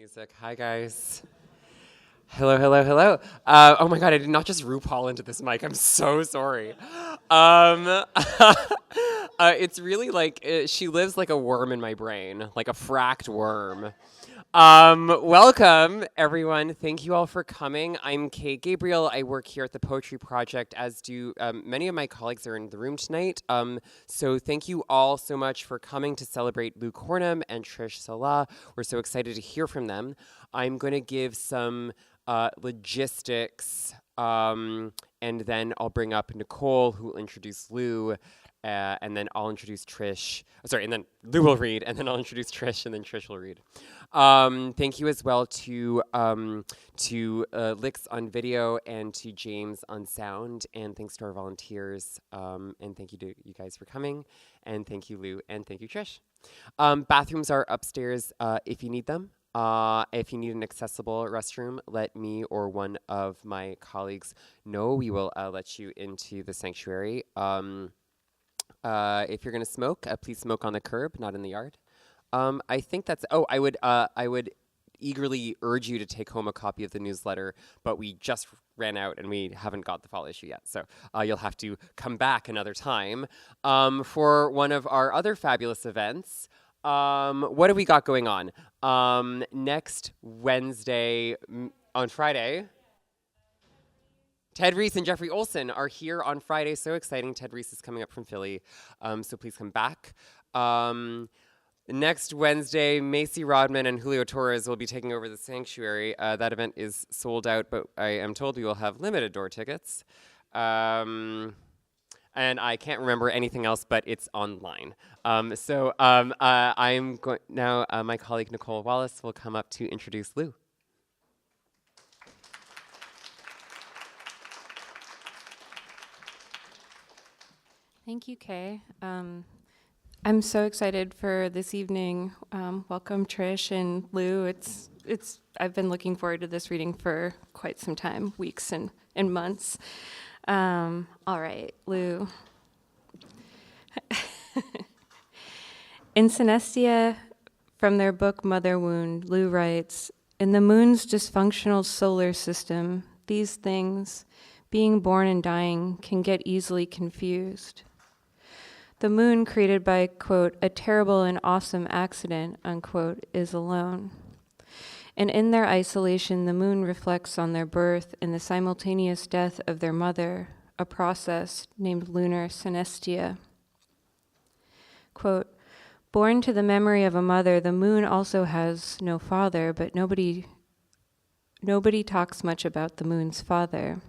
Music. Hi, guys. Hello, hello, hello. Oh my God, I did not just RuPaul into this mic. I'm so sorry. It's really like, she lives like a worm in my brain, like a fracked worm. Welcome, everyone. Thank you all for coming. I'm Kate Gabriel. I work here at the Poetry Project, as do many of my colleagues are in the room tonight. So thank you all so much for coming to celebrate Lou Cornum and Trish Salah. We're so excited to hear from them. I'm going to give some logistics, and then I'll bring up Nicole, who will introduce Lou, and then I'll introduce Trish. Sorry, and then Lou will read, and then I'll introduce Trish, and then Trish will read. Thank you as well to Lix on video and to James on sound, and thanks to our volunteers, and thank you to you guys for coming, and thank you, Lou, and thank you, Trish. Bathrooms are upstairs if you need them. If you need an accessible restroom, let me or one of my colleagues know. We will let you into the sanctuary. If you're going to smoke, please smoke on the curb, not in the yard. I think that's. Oh, I would eagerly urge you to take home a copy of the newsletter, but we just ran out and we haven't got the fall issue yet. So you'll have to come back another time for one of our other fabulous events. What have we got going on? Next Wednesday, on Friday, Ted Reese and Jeffrey Olson are here on Friday. So exciting. Ted Reese is coming up from Philly. So please come back. Next Wednesday, Macy Rodman and Julio Torres will be taking over the sanctuary. That event is sold out, but I am told we will have limited door tickets. And I can't remember anything else, but it's online. I'm going now. My colleague Nicole Wallace will come up to introduce Lou. Thank you, Kay. I'm so excited for this evening. Welcome, Trish and Lou. I've been looking forward to this reading for quite some time, weeks and months. All right, Lou. In Synestia, from their book Mother Wound, Lou writes, "In the moon's dysfunctional solar system, these things, being born and dying, can get easily confused. The moon, created by, quote, a terrible and awesome accident, unquote, is alone. And in their isolation, the moon reflects on their birth and the simultaneous death of their mother, a process named lunar synestia. Quote, born to the memory of a mother, the moon also has no father, but nobody talks much about the moon's father.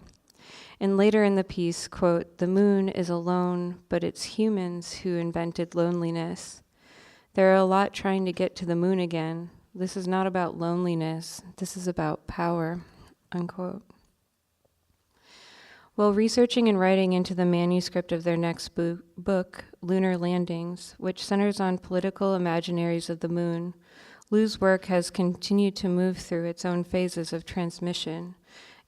And later in the piece, quote, the moon is alone, but it's humans who invented loneliness. There are a lot trying to get to the moon again. This is not about loneliness. This is about power, unquote. While researching and writing into the manuscript of their next book, Lunar Landings, which centers on political imaginaries of the moon, Lou's work has continued to move through its own phases of transmission.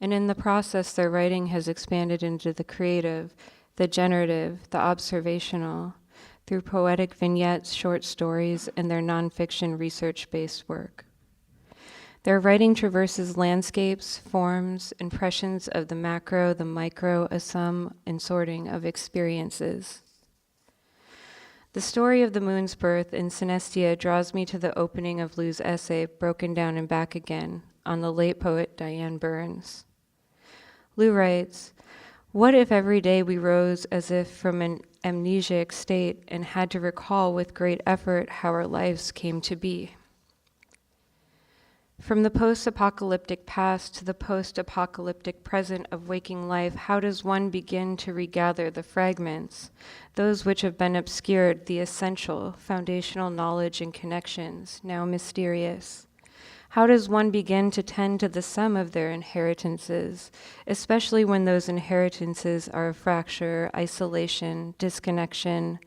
And in the process, their writing has expanded into the creative, the generative, the observational, through poetic vignettes, short stories, and their nonfiction research-based work. Their writing traverses landscapes, forms, impressions of the macro, the micro, a sum and sorting of experiences. The story of the moon's birth in Synestia draws me to the opening of Lou's essay, Broken Down and Back Again, on the late poet Diane Burns. Lou writes, what if every day we rose as if from an amnesiac state and had to recall with great effort how our lives came to be? From the post-apocalyptic past to the post-apocalyptic present of waking life, how does one begin to regather the fragments, those which have been obscured, the essential, foundational knowledge and connections, now mysterious? How does one begin to tend to the sum of their inheritances, especially when those inheritances are fracture, isolation, disconnection,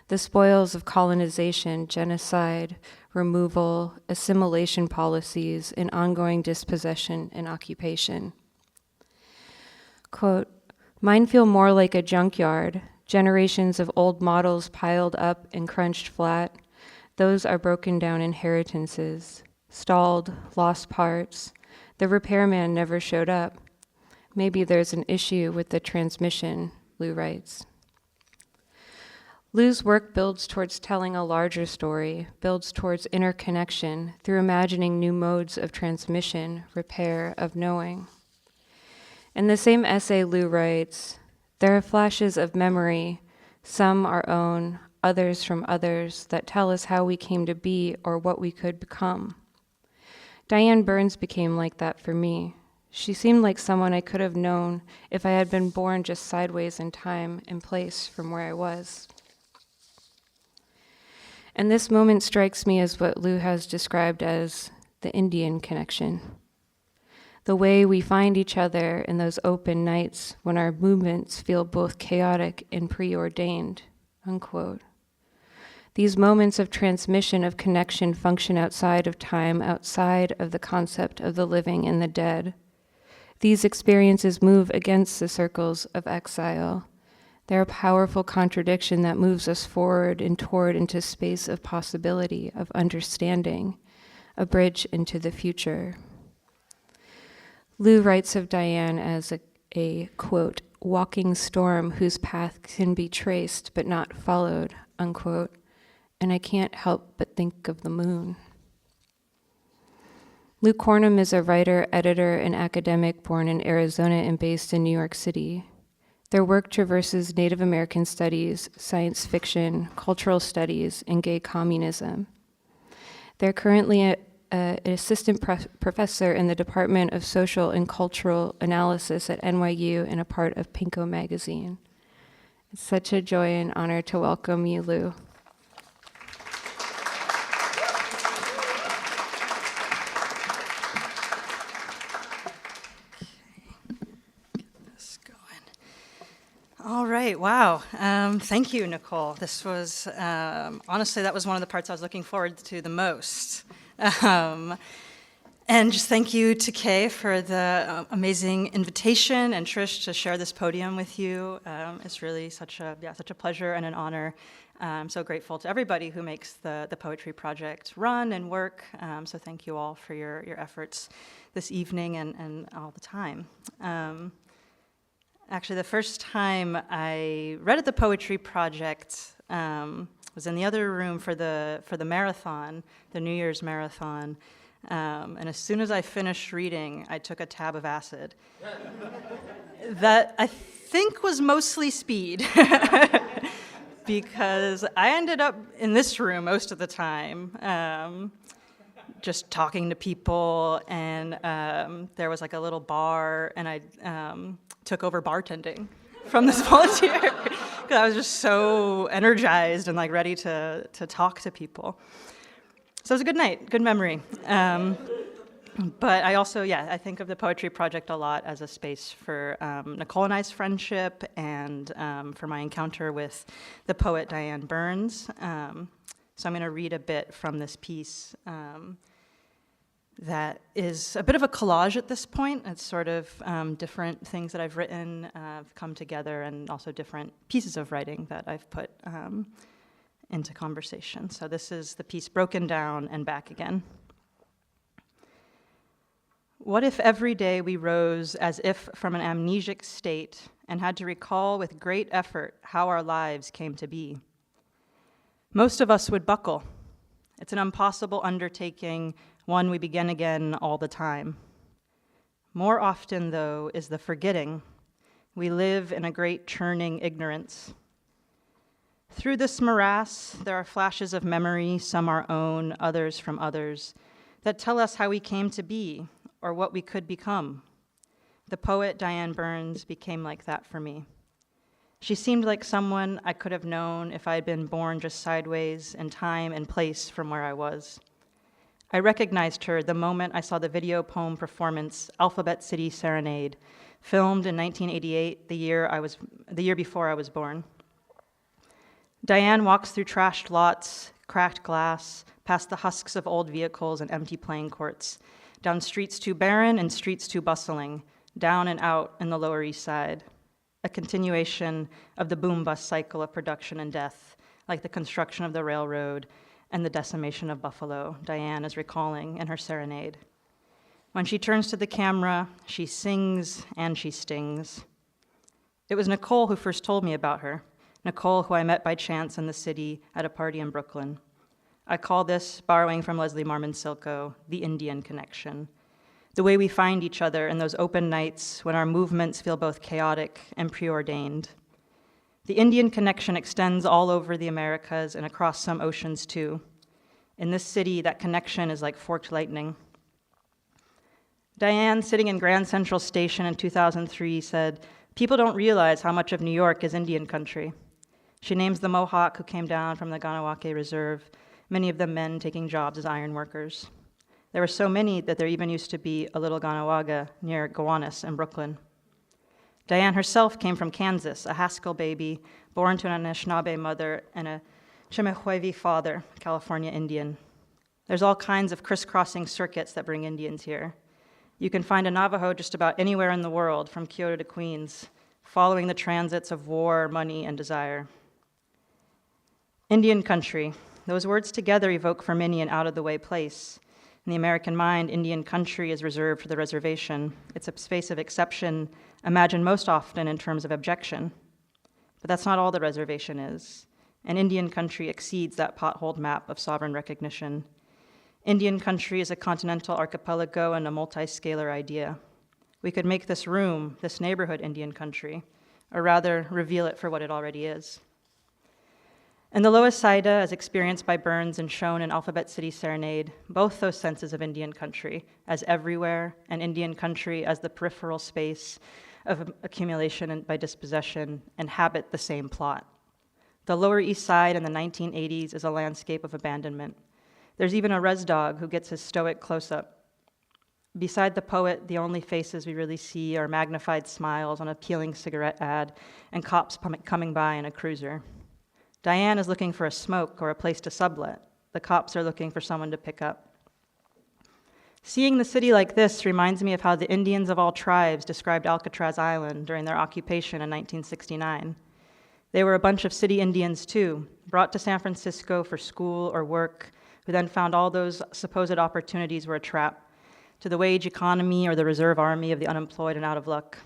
the spoils of colonization, genocide, removal, assimilation policies, and ongoing dispossession and occupation? Quote, mine feel more like a junkyard, generations of old models piled up and crunched flat. Those are broken down inheritances. stalled, lost parts. The repairman never showed up. Maybe there's an issue with the transmission, Lou writes. Lou's work builds towards telling a larger story, builds towards interconnection through imagining new modes of transmission, repair, of knowing. In the same essay, Lou writes, there are flashes of memory, some our own, others from others, that tell us how we came to be or what we could become. Diane Burns became like that for me. She seemed like someone I could have known if I had been born just sideways in time and place from where I was. And this moment strikes me as what Lou has described as the Indian connection. The way we find each other in those open nights when our movements feel both chaotic and preordained, unquote. These moments of transmission, of connection, function outside of time, outside of the concept of the living and the dead. These experiences move against the circles of exile. They're a powerful contradiction that moves us forward and toward into space of possibility, of understanding, a bridge into the future. Lou writes of Diane as a quote, walking storm whose path can be traced but not followed, unquote, and I can't help but think of the moon. Lou Cornum is a writer, editor, and academic born in Arizona and based in New York City. Their work traverses Native American studies, science fiction, cultural studies, and gay communism. They're currently an assistant professor in the Department of Social and Cultural Analysis at NYU and a part of Pinko magazine. It's such a joy and honor to welcome you, Lou. All right, wow. Thank you, Nicole. This was, honestly, that was one of the parts I was looking forward to the most. And just thank you to Kay for the amazing invitation and Trish to share this podium with you. It's really such a pleasure and an honor. I'm so grateful to everybody who makes the Poetry Project run and work. So thank you all for your efforts this evening and all the time. Actually, the first time I read at the Poetry Project was in the other room for the marathon, the New Year's marathon. And as soon as I finished reading, I took a tab of acid. That I think was mostly speed, because I ended up in this room most of the time, just talking to people, and there was like a little bar, and I took over bartending from this volunteer because I was just so energized and like ready to talk to people. So it was a good night, good memory. But I also, I think of the Poetry Project a lot as a space for Nicole and I's friendship and for my encounter with the poet Diane Burns. So I'm going to read a bit from this piece that is a bit of a collage at this point. It's sort of different things that I've written have come together, and also different pieces of writing that I've put into conversation. So this is the piece Broken Down and Back Again. What if every day we rose as if from an amnesic state and had to recall with great effort how our lives came to be? Most of us would buckle. It's an impossible undertaking, one we begin again all the time. More often, though, is the forgetting. We live in a great churning ignorance. Through this morass, there are flashes of memory, some our own, others from others, that tell us how we came to be or what we could become. The poet Diane Burns became like that for me. She seemed like someone I could have known if I had been born just sideways in time and place from where I was. I recognized her the moment I saw the video poem performance, Alphabet City Serenade, filmed in 1988, the year before I was born. Diane walks through trashed lots, cracked glass, past the husks of old vehicles and empty playing courts, down streets too barren and streets too bustling, down and out in the Lower East Side. A continuation of the boom-bust cycle of production and death, like the construction of the railroad, and the decimation of buffalo, Diane is recalling in her serenade. When she turns to the camera, she sings and she stings. It was Nicole who first told me about her, Nicole, who I met by chance in the city at a party in Brooklyn. I call this, borrowing from Leslie Marmon Silko, the Indian connection. The way we find each other in those open nights when our movements feel both chaotic and preordained. The Indian connection extends all over the Americas and across some oceans too. In this city, that connection is like forked lightning. Diane, sitting in Grand Central Station in 2003, said, "People don't realize how much of New York is Indian country." She names the Mohawk who came down from the Ganawake Reserve, many of them men taking jobs as iron workers. There were so many that there even used to be a little Ganawaga near Gowanus in Brooklyn. Diane herself came from Kansas, a Haskell baby, born to an Anishinaabe mother and a Chemehuevi father, California Indian. There's all kinds of crisscrossing circuits that bring Indians here. You can find a Navajo just about anywhere in the world, from Kyoto to Queens, following the transits of war, money, and desire. Indian country. Those words together evoke for many an out-of-the-way place. In the American mind, Indian country is reserved for the reservation. It's a space of exception, imagined most often in terms of objection. But that's not all the reservation is. And Indian country exceeds that potholed map of sovereign recognition. Indian country is a continental archipelago and a multi-scalar idea. We could make this room, this neighborhood, Indian country, or rather reveal it for what it already is. In the Lower Saida, as experienced by Burns and shown in Alphabet City Serenade, both those senses of Indian country as everywhere and Indian country as the peripheral space of accumulation by dispossession inhabit the same plot. The Lower East Side in the 1980s is a landscape of abandonment. There's even a res dog who gets his stoic close-up. Beside the poet, the only faces we really see are magnified smiles on a peeling cigarette ad and cops coming by in a cruiser. Diane is looking for a smoke or a place to sublet. The cops are looking for someone to pick up. Seeing the city like this reminds me of how the Indians of all tribes described Alcatraz Island during their occupation in 1969. They were a bunch of city Indians too, brought to San Francisco for school or work, who then found all those supposed opportunities were a trap to the wage economy or the reserve army of the unemployed and out of luck.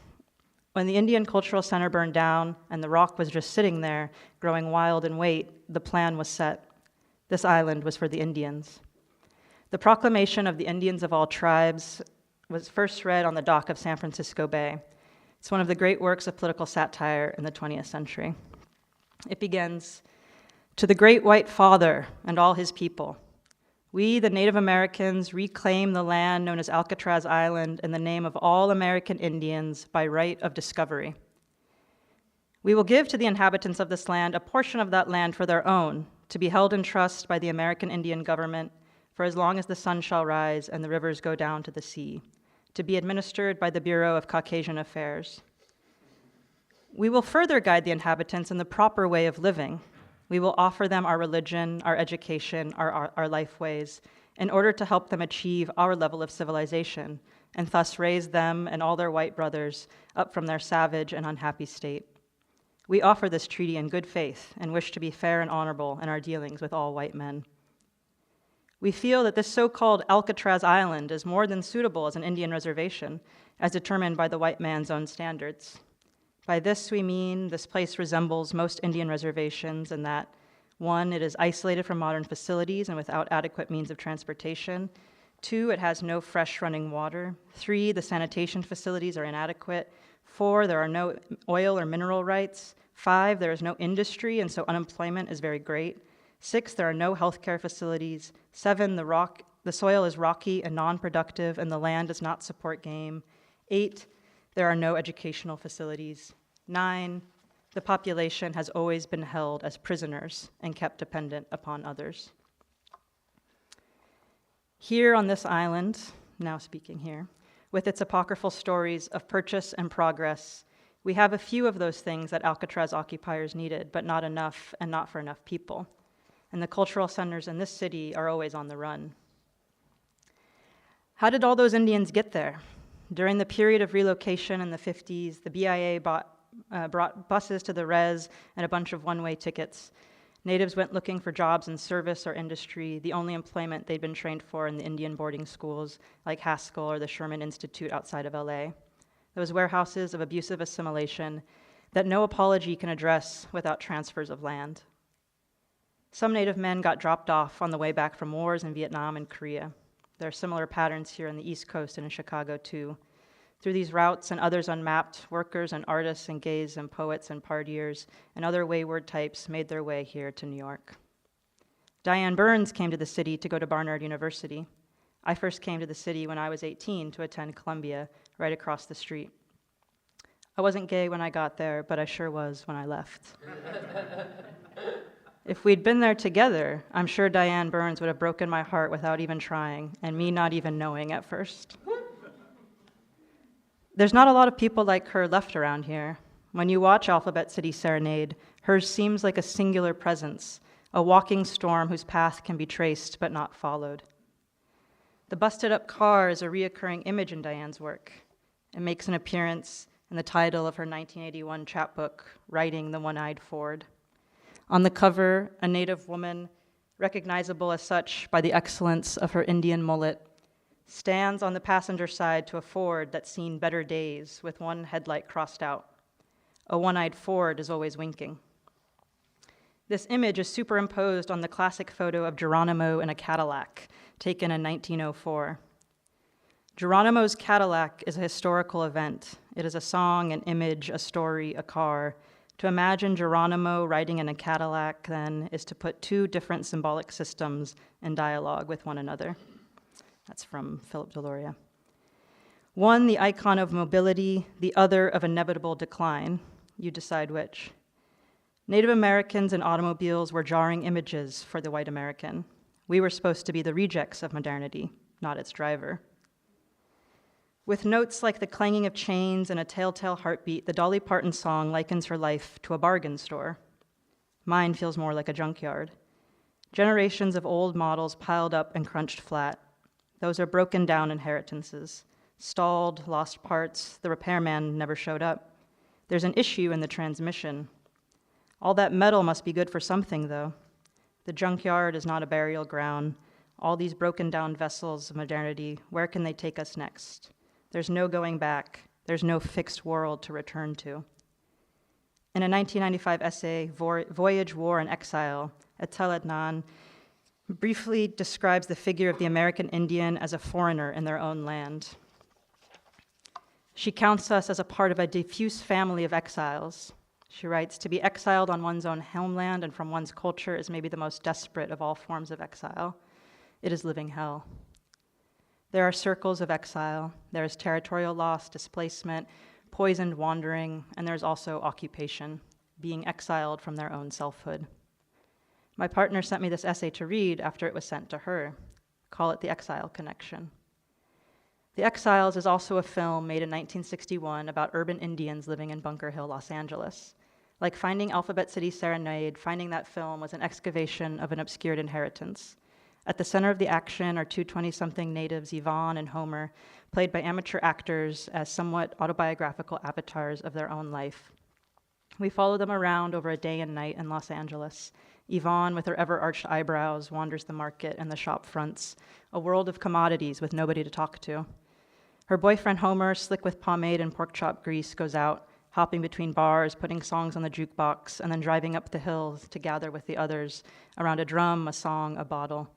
When the Indian Cultural Center burned down and the rock was just sitting there, growing wild in weight, the plan was set. This island was for the Indians. The proclamation of the Indians of all tribes was first read on the dock of San Francisco Bay. It's one of the great works of political satire in the 20th century. It begins, "To the great white father and all his people, we, the Native Americans, reclaim the land known as Alcatraz Island in the name of all American Indians by right of discovery. We will give to the inhabitants of this land a portion of that land for their own, to be held in trust by the American Indian government for as long as the sun shall rise and the rivers go down to the sea, to be administered by the Bureau of Caucasian Affairs. We will further guide the inhabitants in the proper way of living. We will offer them our religion, our education, our life ways, in order to help them achieve our level of civilization, and thus raise them and all their white brothers up from their savage and unhappy state. We offer this treaty in good faith and wish to be fair and honorable in our dealings with all white men. We feel that this so-called Alcatraz Island is more than suitable as an Indian reservation, as determined by the white man's own standards. By this we mean this place resembles most Indian reservations in that, 1, it is isolated from modern facilities and without adequate means of transportation. 2, it has no fresh running water. 3, the sanitation facilities are inadequate. 4, there are no oil or mineral rights. 5, there is no industry, and so unemployment is very great. 6, there are no healthcare facilities. 7, the soil is rocky and non-productive, and the land does not support game. 8, there are no educational facilities. 9, the population has always been held as prisoners and kept dependent upon others. Here on this island, now speaking here, with its apocryphal stories of purchase and progress, we have a few of those things that Alcatraz occupiers needed, but not enough and not for enough people. And the cultural centers in this city are always on the run. How did all those Indians get there? During the period of relocation in the 50s, the BIA brought buses to the res and a bunch of one-way tickets. Natives went looking for jobs in service or industry, the only employment they'd been trained for in the Indian boarding schools like Haskell or the Sherman Institute outside of LA. Those warehouses of abusive assimilation that no apology can address without transfers of land. Some Native men got dropped off on the way back from wars in Vietnam and Korea. There are similar patterns here on the East Coast and in Chicago too. Through these routes and others unmapped, workers and artists and gays and poets and partiers and other wayward types made their way here to New York. Diane Burns came to the city to go to Barnard University. I first came to the city when I was 18 to attend Columbia, right across the street. I wasn't gay when I got there, but I sure was when I left. If we'd been there together, I'm sure Diane Burns would have broken my heart without even trying, and me not even knowing at first. There's not a lot of people like her left around here. When you watch Alphabet City Serenade, hers seems like a singular presence, a walking storm whose path can be traced but not followed. The busted up car is a reoccurring image in Diane's work. It makes an appearance in the title of her 1981 chapbook, Writing the One-Eyed Ford. On the cover, a Native woman, recognizable as such by the excellence of her Indian mullet, stands on the passenger side to a Ford that's seen better days with one headlight crossed out. A one-eyed Ford is always winking. This image is superimposed on the classic photo of Geronimo in a Cadillac, taken in 1904. Geronimo's Cadillac is a historical event. It is a song, an image, a story, a car. To imagine Geronimo riding in a Cadillac, then, is to put two different symbolic systems in dialogue with one another. That's from Philip Deloria. One, the icon of mobility, the other of inevitable decline. You decide which. Native Americans and automobiles were jarring images for the white American. We were supposed to be the rejects of modernity, not its driver. With notes like the clanging of chains and a telltale heartbeat, the Dolly Parton song likens her life to a bargain store. Mine feels more like a junkyard. Generations of old models piled up and crunched flat. Those are broken down inheritances. Stalled, lost parts, the repairman never showed up. There's an issue in the transmission. All that metal must be good for something, though. The junkyard is not a burial ground. All these broken down vessels of modernity, where can they take us next? There's no going back. There's no fixed world to return to. In a 1995 essay, Voyage, War, and Exile, Etel Adnan briefly describes the figure of the American Indian as a foreigner in their own land. She counts us as a part of a diffuse family of exiles. She writes, to be exiled on one's own homeland and from one's culture is maybe the most desperate of all forms of exile. It is living hell. There are circles of exile. There is territorial loss, displacement, poisoned wandering, and there's also occupation, being exiled from their own selfhood. My partner sent me this essay to read after it was sent to her. Call it The Exile Connection. The Exiles is also a film made in 1961 about urban Indians living in Bunker Hill, Los Angeles. Like finding Alphabet City Serenade, finding that film was an excavation of an obscured inheritance. At the center of the action are two 20-something natives, Yvonne and Homer, played by amateur actors as somewhat autobiographical avatars of their own life. We follow them around over a day and night in Los Angeles. Yvonne, with her ever-arched eyebrows, wanders the market and the shop fronts, a world of commodities with nobody to talk to. Her boyfriend Homer, slick with pomade and pork chop grease, goes out, hopping between bars, putting songs on the jukebox, and then driving up the hills to gather with the others around a drum, a song, a bottle.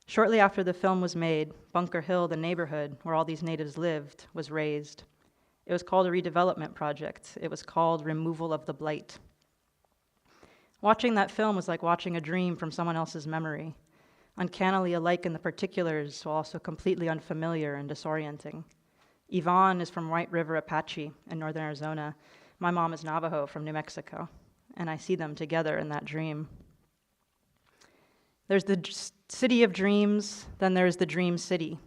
Shortly after the film was made, Bunker Hill, the neighborhood where all these natives lived, was razed. It was called a redevelopment project. It was called Removal of the Blight. Watching that film was like watching a dream from someone else's memory, uncannily alike in the particulars, while also completely unfamiliar and disorienting. Yvonne is from White River Apache in northern Arizona. My mom is Navajo from New Mexico, and I see them together in that dream. There's the city of dreams, then there's the dream city.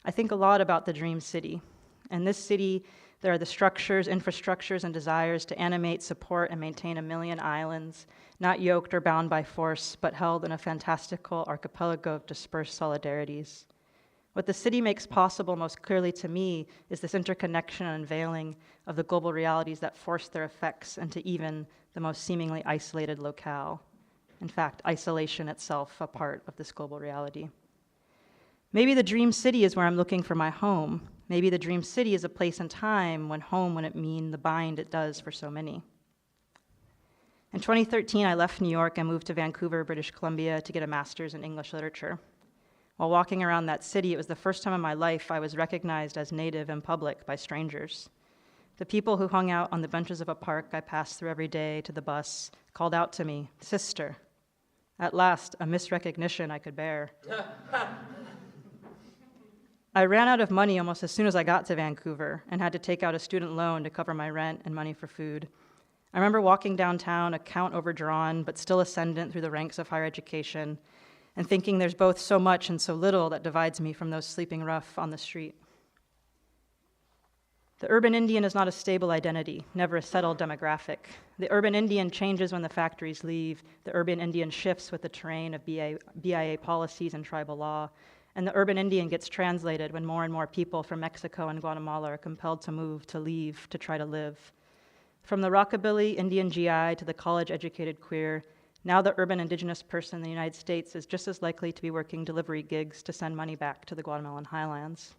I think a lot about the dream city. In this city, there are the structures, infrastructures, and desires to animate, support, and maintain a million islands, not yoked or bound by force, but held in a fantastical archipelago of dispersed solidarities. What the city makes possible most clearly to me is this interconnection and unveiling of the global realities that force their effects into even the most seemingly isolated locale. In fact, isolation itself a part of this global reality. Maybe the dream city is where I'm looking for my home. Maybe the dream city is a place and time when home wouldn't mean the bind it does for so many. In 2013, I left New York and moved to Vancouver, British Columbia to get a master's in English literature. While walking around that city, it was the first time in my life I was recognized as native in public by strangers. The people who hung out on the benches of a park I passed through every day to the bus called out to me, "Sister." At last, a misrecognition I could bear. I ran out of money almost as soon as I got to Vancouver and had to take out a student loan to cover my rent and money for food. I remember walking downtown, account overdrawn, but still ascendant through the ranks of higher education, and thinking there's both so much and so little that divides me from those sleeping rough on the street. The urban Indian is not a stable identity, never a settled demographic. The urban Indian changes when the factories leave. The urban Indian shifts with the terrain of BIA policies and tribal law. And the urban Indian gets translated when more and more people from Mexico and Guatemala are compelled to move, to leave, to try to live. From the rockabilly Indian GI to the college-educated queer, now the urban indigenous person in the United States is just as likely to be working delivery gigs to send money back to the Guatemalan highlands.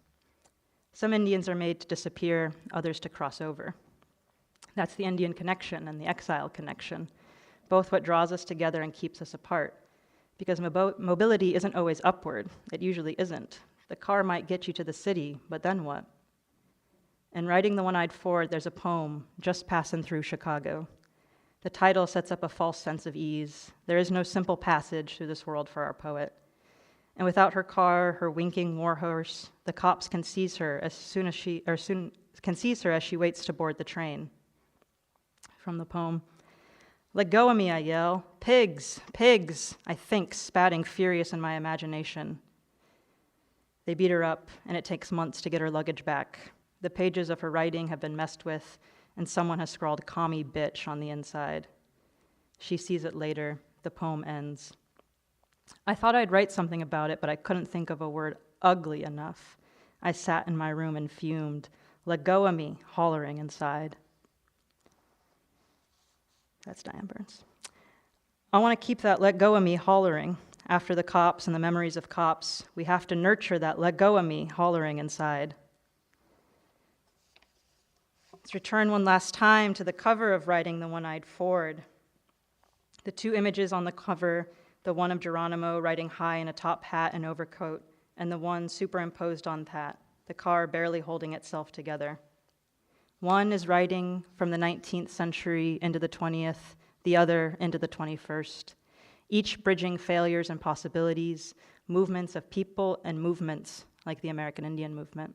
Some Indians are made to disappear, others to cross over. That's the Indian connection and the exile connection, both what draws us together and keeps us apart. Because mobility isn't always upward. It usually isn't. The car might get you to the city, but then what? In writing The One-Eyed Ford, there's a poem, Just Passing Through Chicago. The title sets up a false sense of ease. There is no simple passage through this world for our poet. And without her car, her winking warhorse, the cops can seize her as she waits to board the train. From the poem, "Let go of me," I yell. "Pigs, pigs," I think, spatting furious in my imagination. They beat her up, and it takes months to get her luggage back. The pages of her writing have been messed with, and someone has scrawled "commie bitch" on the inside. She sees it later. The poem ends. I thought I'd write something about it, but I couldn't think of a word ugly enough. I sat in my room and fumed. "Let go of me," hollering inside. That's Diane Burns. I want to keep that "let go of me" hollering. After the cops and the memories of cops, we have to nurture that "let go of me" hollering inside. Let's return one last time to the cover of Writing the One-Eyed Ford. The two images on the cover, the one of Geronimo riding high in a top hat and overcoat, and the one superimposed on that, the car barely holding itself together. One is writing from the 19th century into the 20th, the other into the 21st, each bridging failures and possibilities, movements of people and movements like the American Indian movement.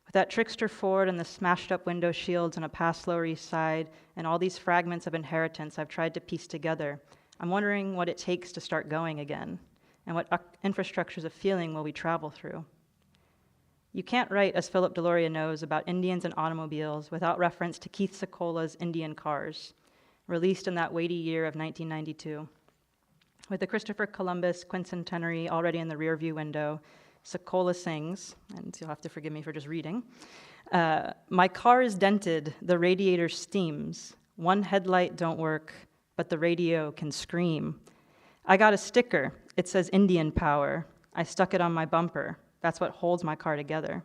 With that trickster Ford and the smashed up window shields on a past Lower East Side and all these fragments of inheritance I've tried to piece together, I'm wondering what it takes to start going again and what infrastructures of feeling will we travel through. You can't write, as Philip Deloria knows, about Indians and automobiles without reference to Keith Sekola's Indian Cars, released in that weighty year of 1992. With the Christopher Columbus quincentenary already in the rearview window, Sekola sings, and you'll have to forgive me for just reading, "My car is dented, the radiator steams. One headlight don't work, but the radio can scream. I got a sticker, it says Indian Power. I stuck it on my bumper. That's what holds my car together.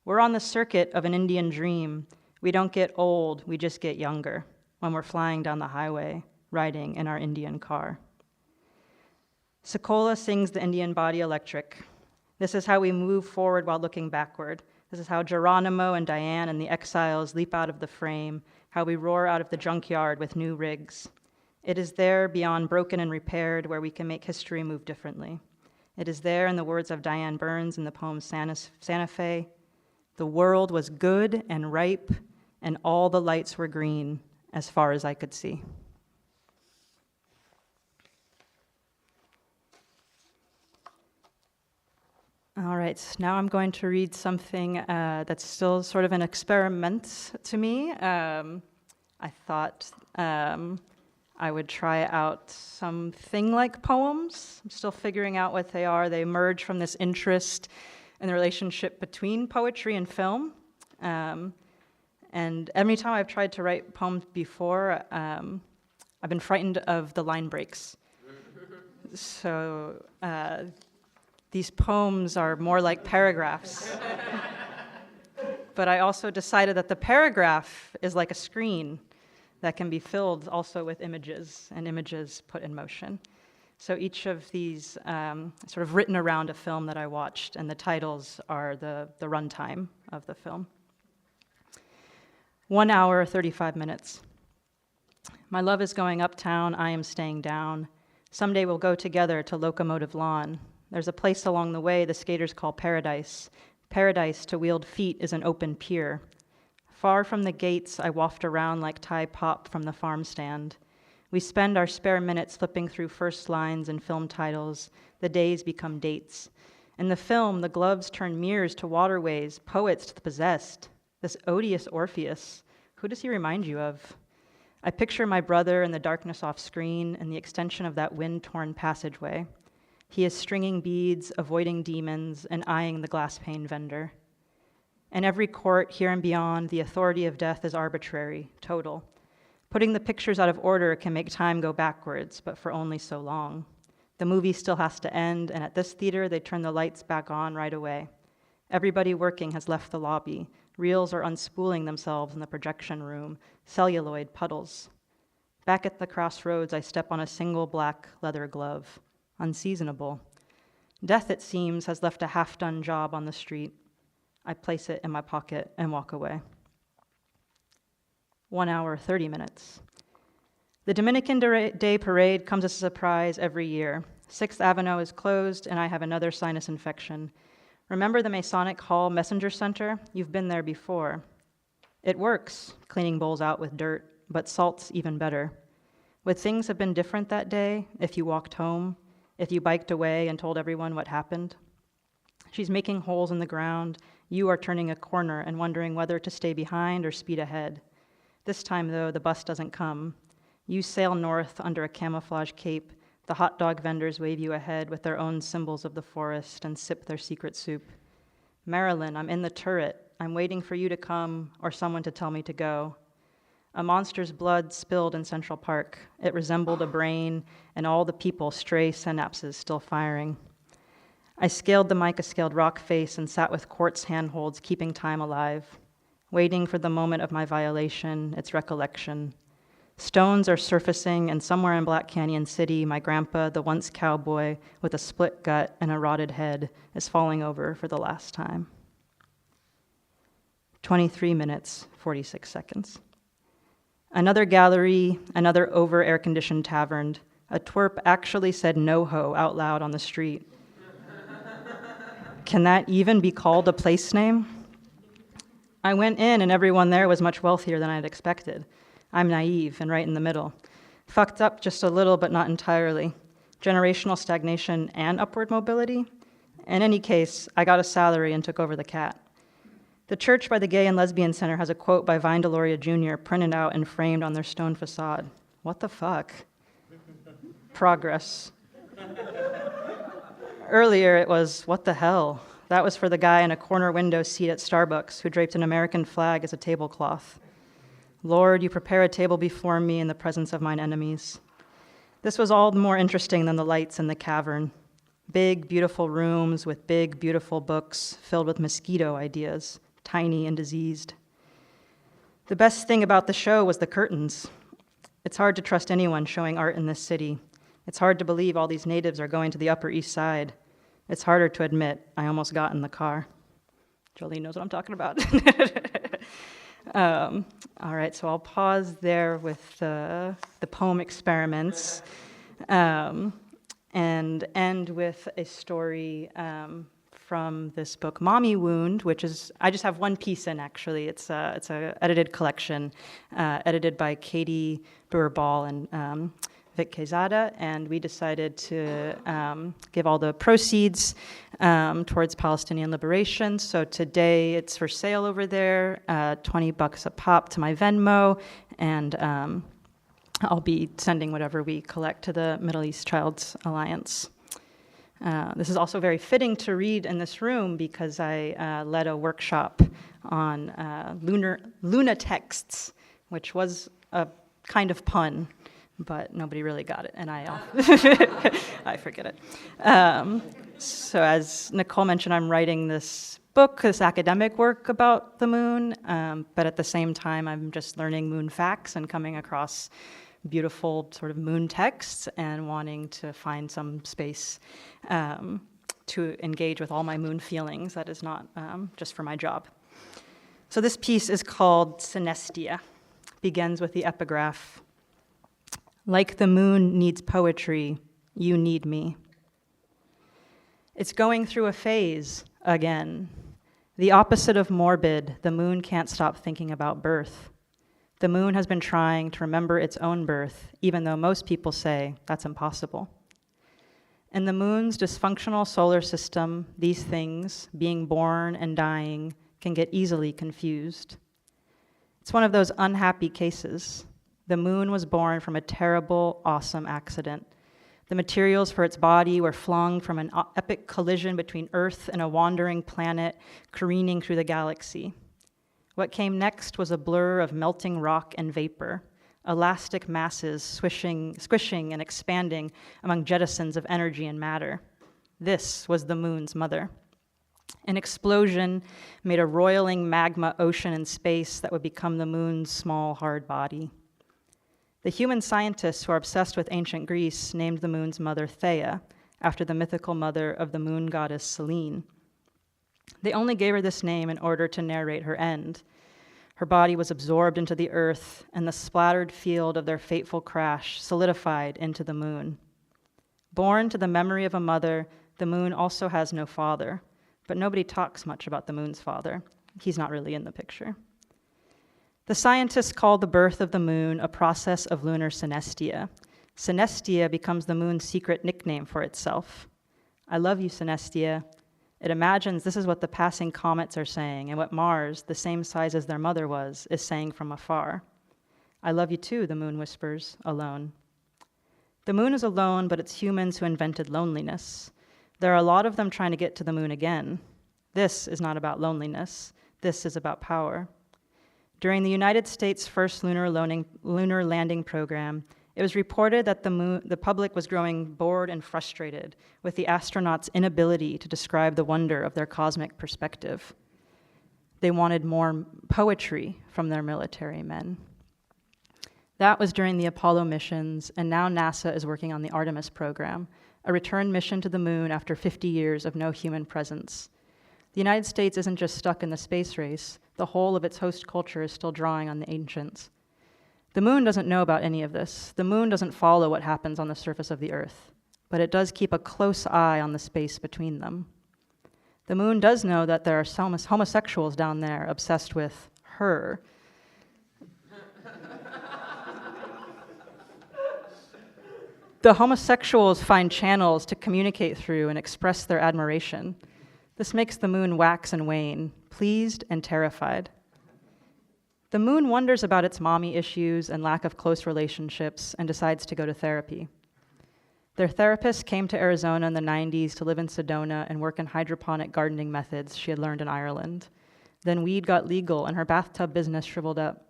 We're on the circuit of an Indian dream. We don't get old, we just get younger when we're flying down the highway, riding in our Indian car." Sekola sings the Indian body electric. This is how we move forward while looking backward. This is how Geronimo and Diane and the exiles leap out of the frame, how we roar out of the junkyard with new rigs. It is there, beyond broken and repaired, where we can make history move differently. It is there, in the words of Diane Burns in the poem Santa Fe, "The world was good and ripe, and all the lights were green, as far as I could see." All right, now I'm going to read something that's still sort of an experiment to me. I thought I would try out something like poems. I'm still figuring out what they are. They emerge from this interest in the relationship between poetry and film. And every time I've tried to write poems before, I've been frightened of the line breaks. So these poems are more like paragraphs. But I also decided that the paragraph is like a screen that can be filled also with images, and images put in motion. So each of these sort of written around a film that I watched, and the titles are the runtime of the film. 1 hour, 35 minutes. My love is going uptown, I am staying down. Someday we'll go together to Locomotive Lawn. There's a place along the way the skaters call Paradise. Paradise to wheeled feet is an open pier. Far from the gates, I waft around like Thai pop from the farm stand. We spend our spare minutes flipping through first lines and film titles. The days become dates. In the film, the gloves turn mirrors to waterways, poets to the possessed. This odious Orpheus, who does he remind you of? I picture my brother in the darkness off screen and the extension of that wind-torn passageway. He is stringing beads, avoiding demons, and eyeing the glass pane vendor. In every court, here and beyond, the authority of death is arbitrary, total. Putting the pictures out of order can make time go backwards, but for only so long. The movie still has to end, and at this theater, they turn the lights back on right away. Everybody working has left the lobby. Reels are unspooling themselves in the projection room, celluloid puddles. Back at the crossroads, I step on a single black leather glove. Unseasonable. Death, it seems, has left a half-done job on the street. I place it in my pocket and walk away. 1 hour, 30 minutes. The Dominican Day Parade comes as a surprise every year. 6th Avenue is closed, and I have another sinus infection. Remember the Masonic Hall Messenger Center? You've been there before. It works, cleaning bowls out with dirt, but salt's even better. Would things have been different that day if you walked home? If you biked away and told everyone what happened? She's making holes in the ground. You are turning a corner and wondering whether to stay behind or speed ahead. This time, though, the bus doesn't come. You sail north under a camouflage cape. The hot dog vendors wave you ahead with their own symbols of the forest and sip their secret soup. Marilyn, I'm in the turret. I'm waiting for you to come or someone to tell me to go. A monster's blood spilled in Central Park. It resembled a brain, and all the people stray synapses still firing. I scaled the mica-scaled rock face and sat with quartz handholds, keeping time alive, waiting for the moment of my violation, its recollection. Stones are surfacing, and somewhere in Black Canyon City, my grandpa, the once cowboy with a split gut and a rotted head, is falling over for the last time. 23 minutes, 46 seconds. Another gallery, another over-air-conditioned tavern. A twerp actually said no-ho out loud on the street. Can that even be called a place name? I went in, and everyone there was much wealthier than I had expected. I'm naive and right in the middle. Fucked up just a little, but not entirely. Generational stagnation and upward mobility. In any case, I got a salary and took over the cat. The church by the Gay and Lesbian Center has a quote by Vine Deloria Jr. printed out and framed on their stone facade. What the fuck? Progress. Earlier it was, what the hell? That was for the guy in a corner window seat at Starbucks who draped an American flag as a tablecloth. Lord, you prepare a table before me in the presence of mine enemies. This was all the more interesting than the lights in the cavern. Big, beautiful rooms with big, beautiful books filled with mosquito ideas, tiny and diseased. The best thing about the show was the curtains. It's hard to trust anyone showing art in this city. It's hard to believe all these natives are going to the Upper East Side. It's harder to admit I almost got in the car. Jolene knows what I'm talking about. All right, so I'll pause there with the poem experiments and end with a story from this book, Mommy Wound, which is, I just have one piece in, actually. It's a edited collection edited by Katie Brewer-Ball and Vic Quezada, and we decided to give all the proceeds towards Palestinian liberation. So today it's for sale over there, $20 a pop to my Venmo, and I'll be sending whatever we collect to the Middle East Child's Alliance. This is also very fitting to read in this room because I led a workshop on Luna texts, which was a kind of pun. but nobody really got it, and I forget it. So as Nicole mentioned, I'm writing this book, this academic work about the moon, but at the same time, I'm just learning moon facts and coming across beautiful sort of moon texts and wanting to find some space to engage with all my moon feelings that is not just for my job. So this piece is called Synestia. Begins with the epigraph. Like the moon needs poetry, you need me. It's going through a phase again. The opposite of morbid, the moon can't stop thinking about birth. The moon has been trying to remember its own birth, even though most people say that's impossible. In the moon's dysfunctional solar system, these things, being born and dying, can get easily confused. It's one of those unhappy cases. The moon was born from a terrible, awesome accident. The materials for its body were flung from an epic collision between Earth and a wandering planet careening through the galaxy. What came next was a blur of melting rock and vapor, elastic masses squishing and expanding among jettisons of energy and matter. This was the moon's mother. An explosion made a roiling magma ocean in space that would become the moon's small, hard body. The human scientists who are obsessed with ancient Greece named the moon's mother Theia, after the mythical mother of the moon goddess Selene. They only gave her this name in order to narrate her end. Her body was absorbed into the earth, and the splattered field of their fateful crash solidified into the moon. Born to the memory of a mother, the moon also has no father, but nobody talks much about the moon's father. He's not really in the picture. The scientists call the birth of the moon a process of lunar synestia. Synestia becomes the moon's secret nickname for itself. I love you, Synestia. It imagines this is what the passing comets are saying, and what Mars, the same size as their mother was, is saying from afar. I love you too, the moon whispers, alone. The moon is alone, but it's humans who invented loneliness. There are a lot of them trying to get to the moon again. This is not about loneliness. This is about power. During the United States' first lunar landing program, it was reported that the public was growing bored and frustrated with the astronauts' inability to describe the wonder of their cosmic perspective. They wanted more poetry from their military men. That was during the Apollo missions, and now NASA is working on the Artemis program, a return mission to the moon after 50 years of no human presence. The United States isn't just stuck in the space race. The whole of its host culture is still drawing on the ancients. The moon doesn't know about any of this. The moon doesn't follow what happens on the surface of the Earth, but it does keep a close eye on the space between them. The moon does know that there are some homosexuals down there obsessed with her. The homosexuals find channels to communicate through and express their admiration. This makes the moon wax and wane, pleased and terrified. The moon wonders about its mommy issues and lack of close relationships and decides to go to therapy. Their therapist came to Arizona in the 90s to live in Sedona and work in hydroponic gardening methods she had learned in Ireland. Then weed got legal and her bathtub business shriveled up.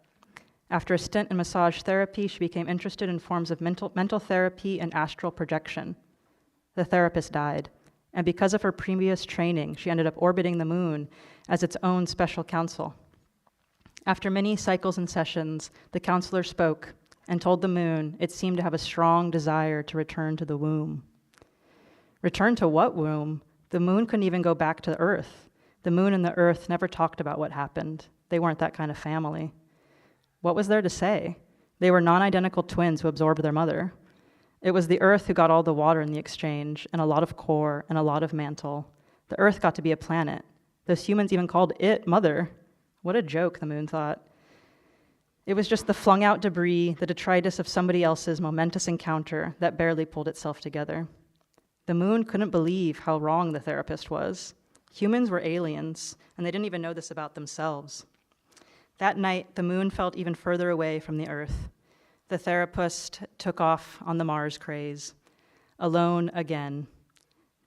After a stint in massage therapy, she became interested in forms of mental therapy and astral projection. The therapist died, and because of her previous training, she ended up orbiting the moon as its own special counsel. After many cycles and sessions, the counselor spoke and told the moon it seemed to have a strong desire to return to the womb. Return to what womb? The moon couldn't even go back to Earth. The moon and the Earth never talked about what happened. They weren't that kind of family. What was there to say? They were non-identical twins who absorbed their mother. It was the Earth who got all the water in the exchange, and a lot of core, and a lot of mantle. The Earth got to be a planet. Those humans even called it Mother. What a joke, the moon thought. It was just the flung-out debris, the detritus of somebody else's momentous encounter that barely pulled itself together. The moon couldn't believe how wrong the therapist was. Humans were aliens, and they didn't even know this about themselves. That night, the moon felt even further away from the Earth. The therapist took off on the Mars craze, alone again.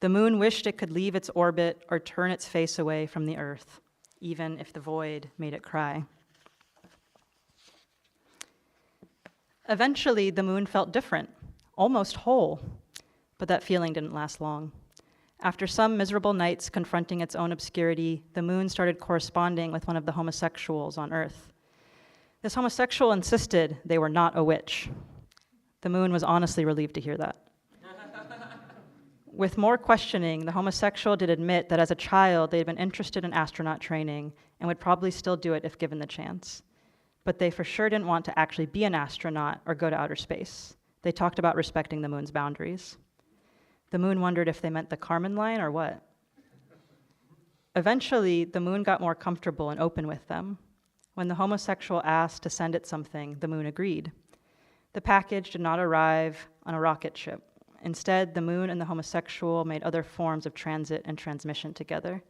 The moon wished it could leave its orbit or turn its face away from the Earth, even if the void made it cry. Eventually, the moon felt different, almost whole, but that feeling didn't last long. After some miserable nights confronting its own obscurity, the moon started corresponding with one of the homosexuals on Earth. This homosexual insisted they were not a witch. The moon was honestly relieved to hear that. With more questioning, the homosexual did admit that as a child, they had been interested in astronaut training and would probably still do it if given the chance. But they for sure didn't want to actually be an astronaut or go to outer space. They talked about respecting the moon's boundaries. The moon wondered if they meant the Kármán line or what. Eventually, the moon got more comfortable and open with them. When the homosexual asked to send it something, the moon agreed. The package did not arrive on a rocket ship. Instead, the moon and the homosexual made other forms of transit and transmission together.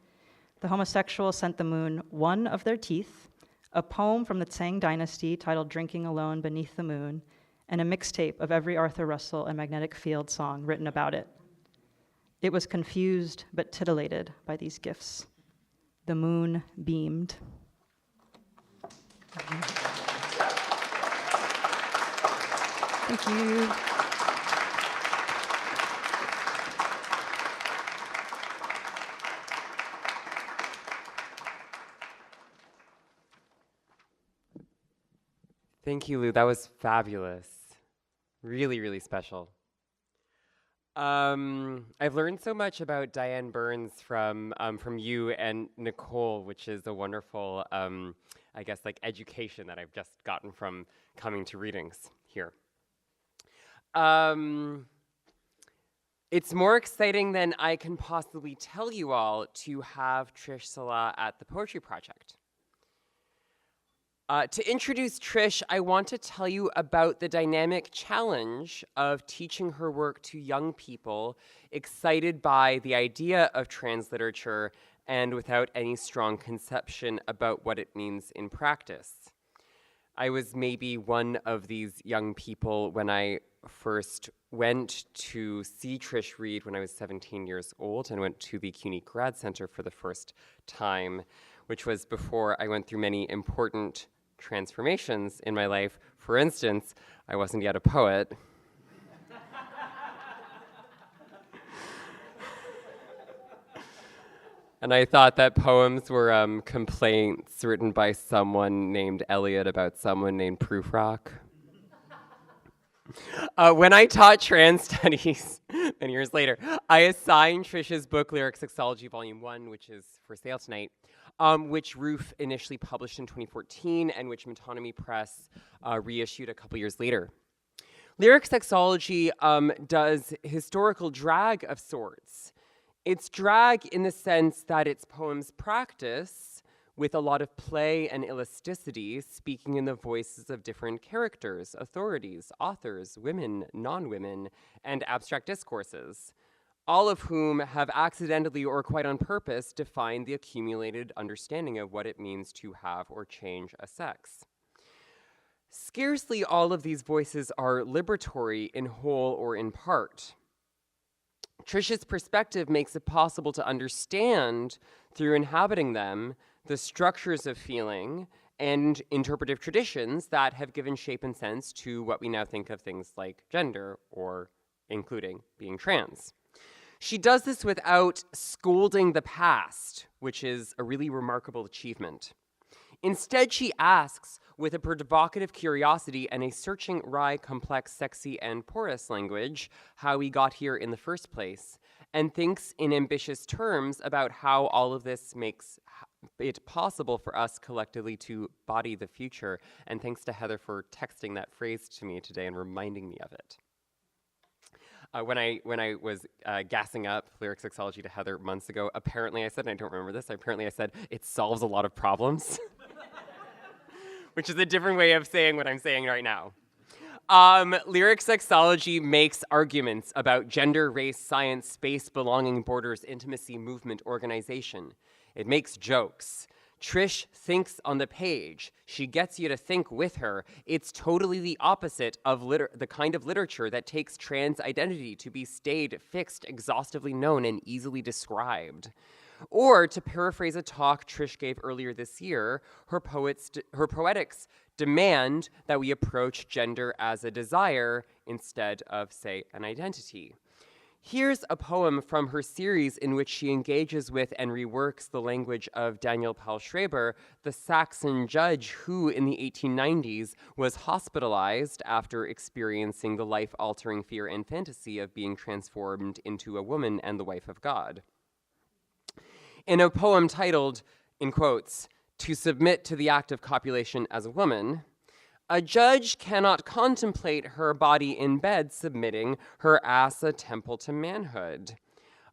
The homosexual sent the moon one of their teeth, a poem from the Tsang dynasty titled Drinking Alone Beneath the Moon, and a mixtape of every Arthur Russell and Magnetic Field song written about it. It was confused but titillated by these gifts. The moon beamed. Thank you. Thank you, Lou. That was fabulous. Really, really special. I've learned so much about Diane Burns from you and Nicole, which is a wonderful, I guess, like education that I've just gotten from coming to readings here. It's more exciting than I can possibly tell you all to have Trish Salah at the Poetry Project. To introduce Trish, I want to tell you about the dynamic challenge of teaching her work to young people excited by the idea of trans literature and without any strong conception about what it means in practice. I was maybe one of these young people when I first went to see Trish read when I was 17 years old and went to the CUNY Grad Center for the first time, which was before I went through many important transformations in my life. For instance, I wasn't yet a poet. And I thought that poems were complaints written by someone named Eliot about someone named Prufrock. When I taught trans studies many years later, I assigned Trish's book, Lyric Sexology Volume 1, which is for sale tonight, which Roof initially published in 2014 and which Metonymy Press reissued a couple years later. Lyric Sexology does historical drag of sorts. It's drag in the sense that its poems practice with a lot of play and elasticity, speaking in the voices of different characters, authorities, authors, women, non-women, and abstract discourses, all of whom have accidentally or quite on purpose defined the accumulated understanding of what it means to have or change a sex. Scarcely all of these voices are liberatory in whole or in part. Trish's perspective makes it possible to understand, through inhabiting them, the structures of feeling and interpretive traditions that have given shape and sense to what we now think of things like gender, or including being trans. She does this without scolding the past, which is a really remarkable achievement. Instead, she asks, with a provocative curiosity and a searching, wry, complex, sexy, and porous language, how we got here in the first place, and thinks in ambitious terms about how all of this makes it possible for us collectively to body the future. And thanks to Heather for texting that phrase to me today and reminding me of it. When I was gassing up Lyric Sexology to Heather months ago, apparently I said, and I don't remember this, apparently I said, it solves a lot of problems. Which is a different way of saying what I'm saying right now. Lyric Sexology makes arguments about gender, race, science, space, belonging, borders, intimacy, movement, organization. It makes jokes. Trish thinks on the page. She gets you to think with her. It's totally the opposite of the kind of literature that takes trans identity to be staid, fixed, exhaustively known, and easily described. Or, to paraphrase a talk Trish gave earlier this year, her poetics demand that we approach gender as a desire instead of, say, an identity. Here's a poem from her series in which she engages with and reworks the language of Daniel Paul Schreber, the Saxon judge who, in the 1890s, was hospitalized after experiencing the life-altering fear and fantasy of being transformed into a woman and the wife of God. In a poem titled, in quotes, "To submit to the act of copulation as a woman," a judge cannot contemplate her body in bed submitting her ass a temple to manhood.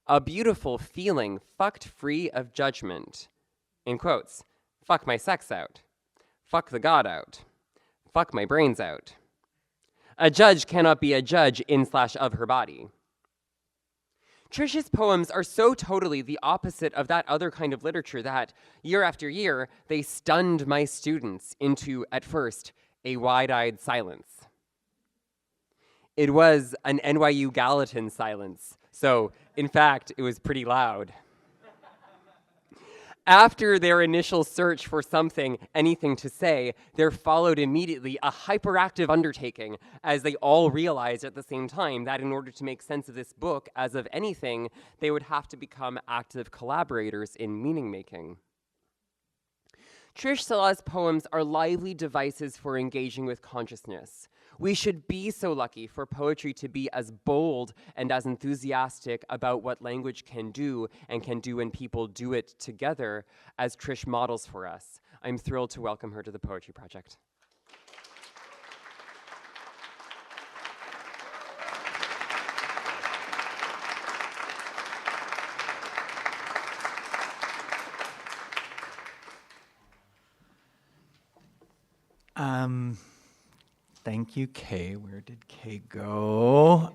A beautiful feeling fucked free of judgment. In quotes, fuck my sex out. Fuck the God out. Fuck my brains out. A judge cannot be a judge in/of her body. Trish's poems are so totally the opposite of that other kind of literature that, year after year, they stunned my students into, at first, a wide-eyed silence. It was an NYU Gallatin silence, so, in fact, it was pretty loud. After their initial search for anything to say, there followed immediately a hyperactive undertaking as they all realized at the same time that in order to make sense of this book, as of anything, they would have to become active collaborators in meaning-making. Trish Salah's poems are lively devices for engaging with consciousness. We should be so lucky for poetry to be as bold and as enthusiastic about what language can do and can do when people do it together as Trish models for us. I'm thrilled to welcome her to the Poetry Project. Thank you, Kay. Where did Kay go?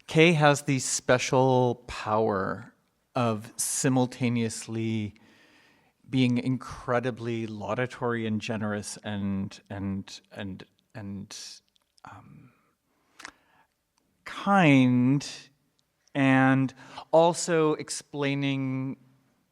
Kay has the special power of simultaneously being incredibly laudatory and generous and kind, and also explaining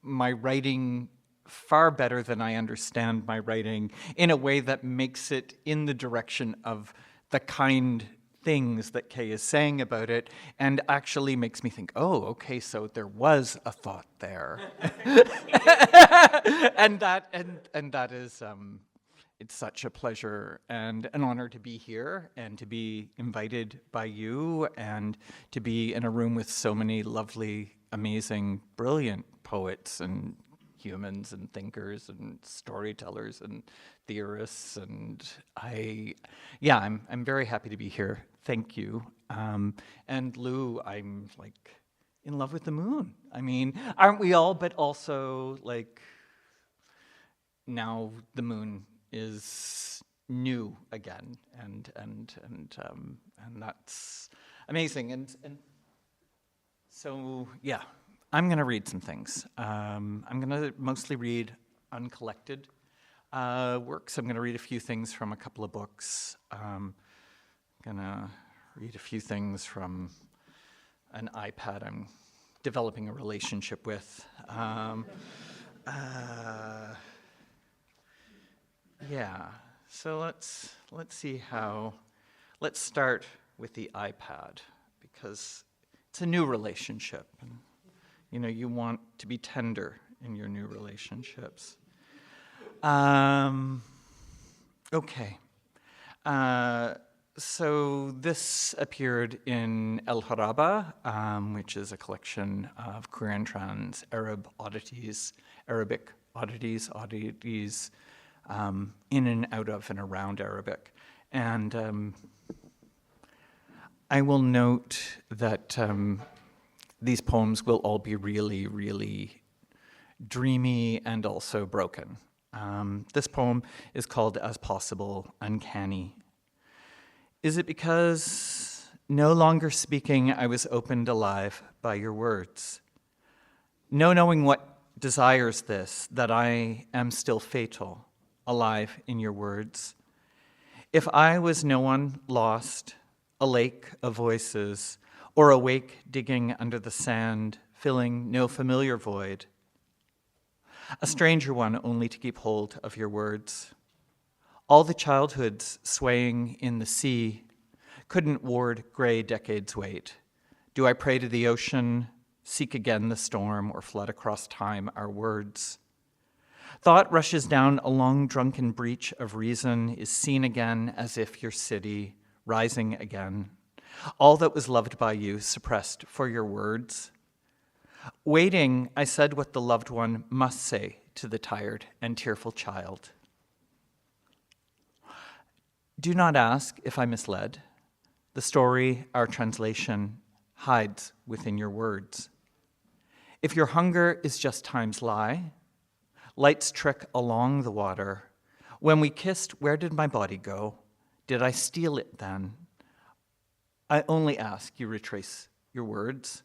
my writing far better than I understand my writing in a way that makes it in the direction of the kind things that Kay is saying about it, and actually makes me think, oh, okay, so there was a thought there. and that is it's such a pleasure and an honor to be here and to be invited by you and to be in a room with so many lovely, amazing, brilliant poets and humans and thinkers and storytellers and theorists, and I'm very happy to be here. Thank you. And Lou, I'm like in love with the moon. I mean, aren't we all? But also, like, now the moon is new again, and that's amazing. And so yeah. I'm going to read some things. I'm going to mostly read uncollected works. I'm going to read a few things from a couple of books. I'm going to read a few things from an iPad I'm developing a relationship with. So let's see how. Let's start with the iPad because it's a new relationship. You know, you want to be tender in your new relationships. Okay. So this appeared in El Haraba, which is a collection of queer and trans Arabic oddities, in and out of and around Arabic. And I will note that these poems will all be really, really dreamy and also broken. This poem is called As Possible, Uncanny. Is it because, no longer speaking, I was opened alive by your words? No knowing what desires this, that I am still fatal, alive in your words? If I was no one lost, a lake of voices, or awake digging under the sand, filling no familiar void. A stranger one only to keep hold of your words. All the childhoods swaying in the sea couldn't ward gray decades wait. Do I pray to the ocean, seek again the storm, or flood across time our words? Thought rushes down a long drunken breach of reason, is seen again as if your city, rising again. All that was loved by you, suppressed for your words. Waiting, I said what the loved one must say to the tired and tearful child. Do not ask if I misled. The story, our translation, hides within your words. If your hunger is just time's lie, light's trick along the water, when we kissed, where did my body go? Did I steal it then? I only ask you retrace your words.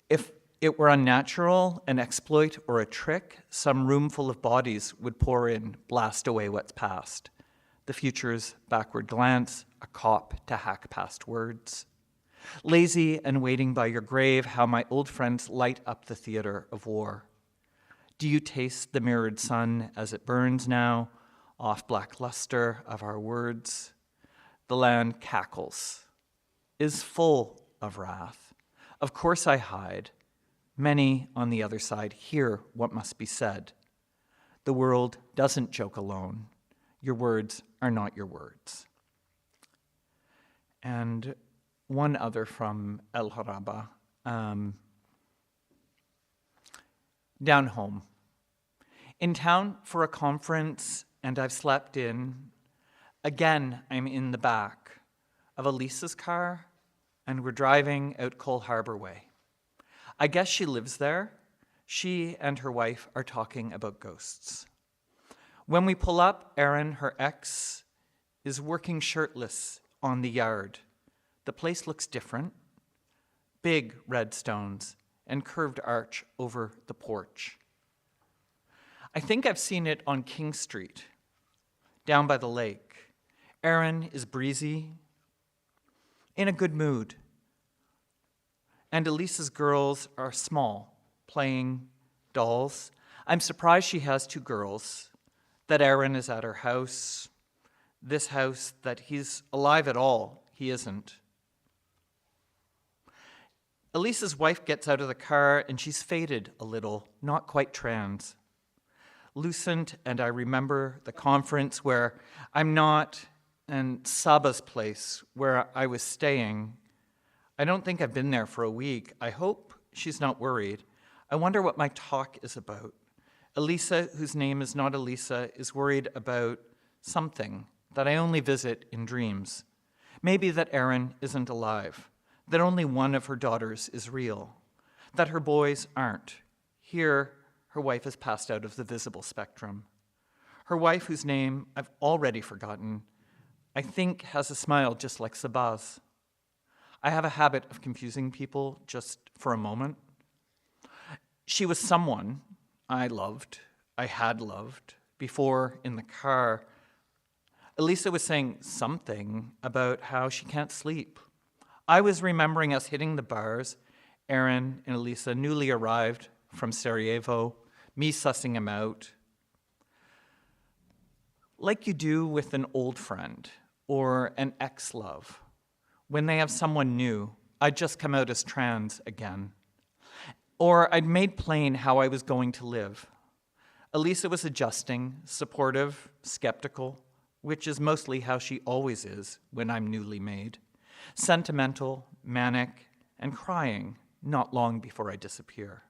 If it were unnatural, an exploit, or a trick, some room full of bodies would pour in, blast away what's past. The future's backward glance, a cop to hack past words. Lazy and waiting by your grave, how my old friends light up the theater of war. Do you taste the mirrored sun as it burns now, off black luster of our words? The land cackles, is full of wrath. Of course I hide. Many on the other side hear what must be said. The world doesn't joke alone. Your words are not your words. And one other from El Haraba. Down home. In town for a conference, and I've slept in. Again, I'm in the back of Elisa's car, and we're driving out Cole Harbour Way. I guess she lives there. She and her wife are talking about ghosts. When we pull up, Erin, her ex, is working shirtless on the yard. The place looks different. Big red stones and curved arch over the porch. I think I've seen it on King Street, down by the lake. Erin is breezy, in a good mood. And Elisa's girls are small, playing dolls. I'm surprised she has two girls, that Erin is at her house, this house, that he's alive at all. He isn't. Elisa's wife gets out of the car and she's faded a little, not quite trans. Lucent, and I remember the conference where I'm not, and Saba's place where I was staying. I don't think I've been there for a week. I hope she's not worried. I wonder what my talk is about. Elisa, whose name is not Elisa, is worried about something that I only visit in dreams. Maybe that Erin isn't alive, that only one of her daughters is real, that her boys aren't. Here, her wife has passed out of the visible spectrum. Her wife, whose name I've already forgotten, I think has a smile just like Saba's. I have a habit of confusing people just for a moment. She was someone I had loved, before in the car. Elisa was saying something about how she can't sleep. I was remembering us hitting the bars, Erin and Elisa newly arrived from Sarajevo, me sussing him out. Like you do with an old friend or an ex-love. When they have someone new, I'd just come out as trans again. Or I'd made plain how I was going to live. Elisa was adjusting, supportive, skeptical, which is mostly how she always is when I'm newly made. Sentimental, manic, and crying not long before I disappear.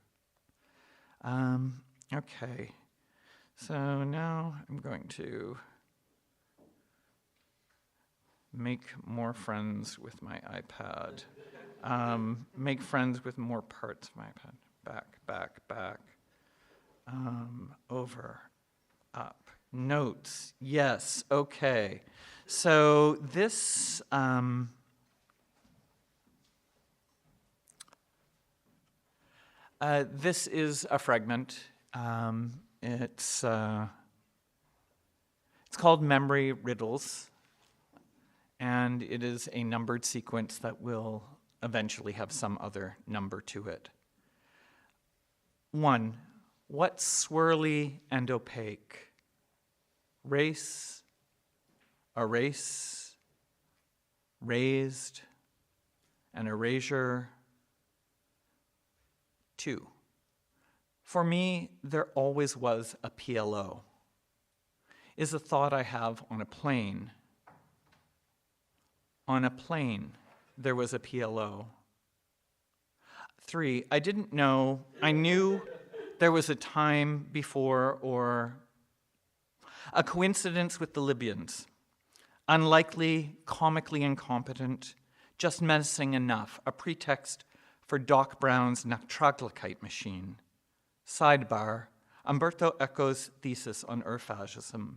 Okay, so now I'm going to make more friends with my iPad. Make friends with more parts of my iPad. Back. Over, up. Notes, yes, okay. So this, this is a fragment. It's called Memory Riddles, and it is a numbered sequence that will eventually have some other number to it. 1. What's swirly and opaque? Race, erase, raised, an erasure. 2. For me, there always was a PLO, is a thought I have on a plane. On a plane, there was a PLO. 3, I didn't know, I knew there was a time before or a coincidence with the Libyans. Unlikely, comically incompetent, just menacing enough, a pretext for Doc Brown's troglodyte machine. Sidebar, Umberto Eco's thesis on Urfascism,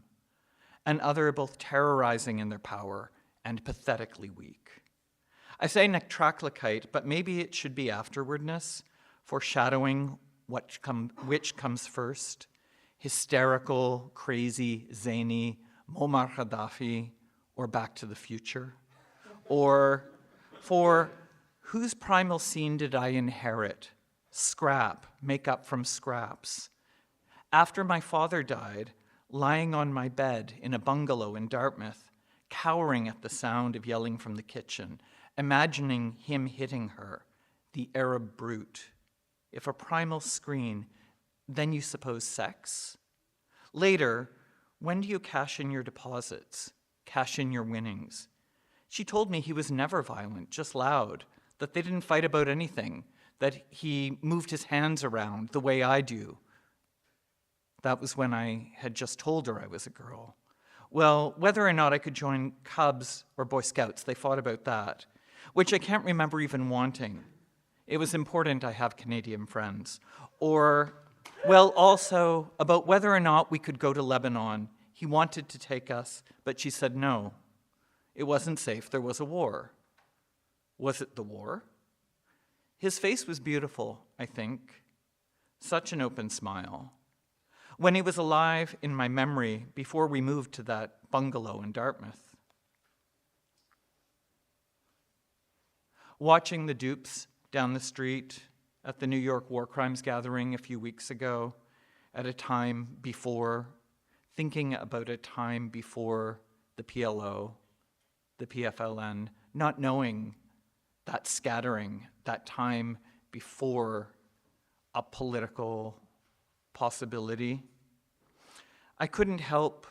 and other both terrorizing in their power and pathetically weak. I say troglodyte, but maybe it should be afterwardness, foreshadowing which comes first, hysterical, crazy, zany, Muammar Gaddafi, or Back to the Future? Or for whose primal scene did I inherit? Scrap, make up from scraps. After my father died, lying on my bed in a bungalow in Dartmouth, cowering at the sound of yelling from the kitchen, imagining him hitting her, the Arab brute. If a primal screen, then you suppose sex? Later, when do you cash in your deposits, cash in your winnings? She told me he was never violent, just loud, that they didn't fight about anything, that he moved his hands around the way I do. That was when I had just told her I was a girl. Well, whether or not I could join Cubs or Boy Scouts, they fought about that, which I can't remember even wanting. It was important I have Canadian friends. Or, well, also about whether or not we could go to Lebanon. He wanted to take us, but she said no. It wasn't safe. There was a war. Was it the war? His face was beautiful, I think. Such an open smile. When he was alive in my memory before we moved to that bungalow in Dartmouth. Watching the dupes down the street at the New York War Crimes Gathering a few weeks ago, at a time before, thinking about a time before the PLO, the PFLN, not knowing that scattering, that time before a political possibility, I couldn't help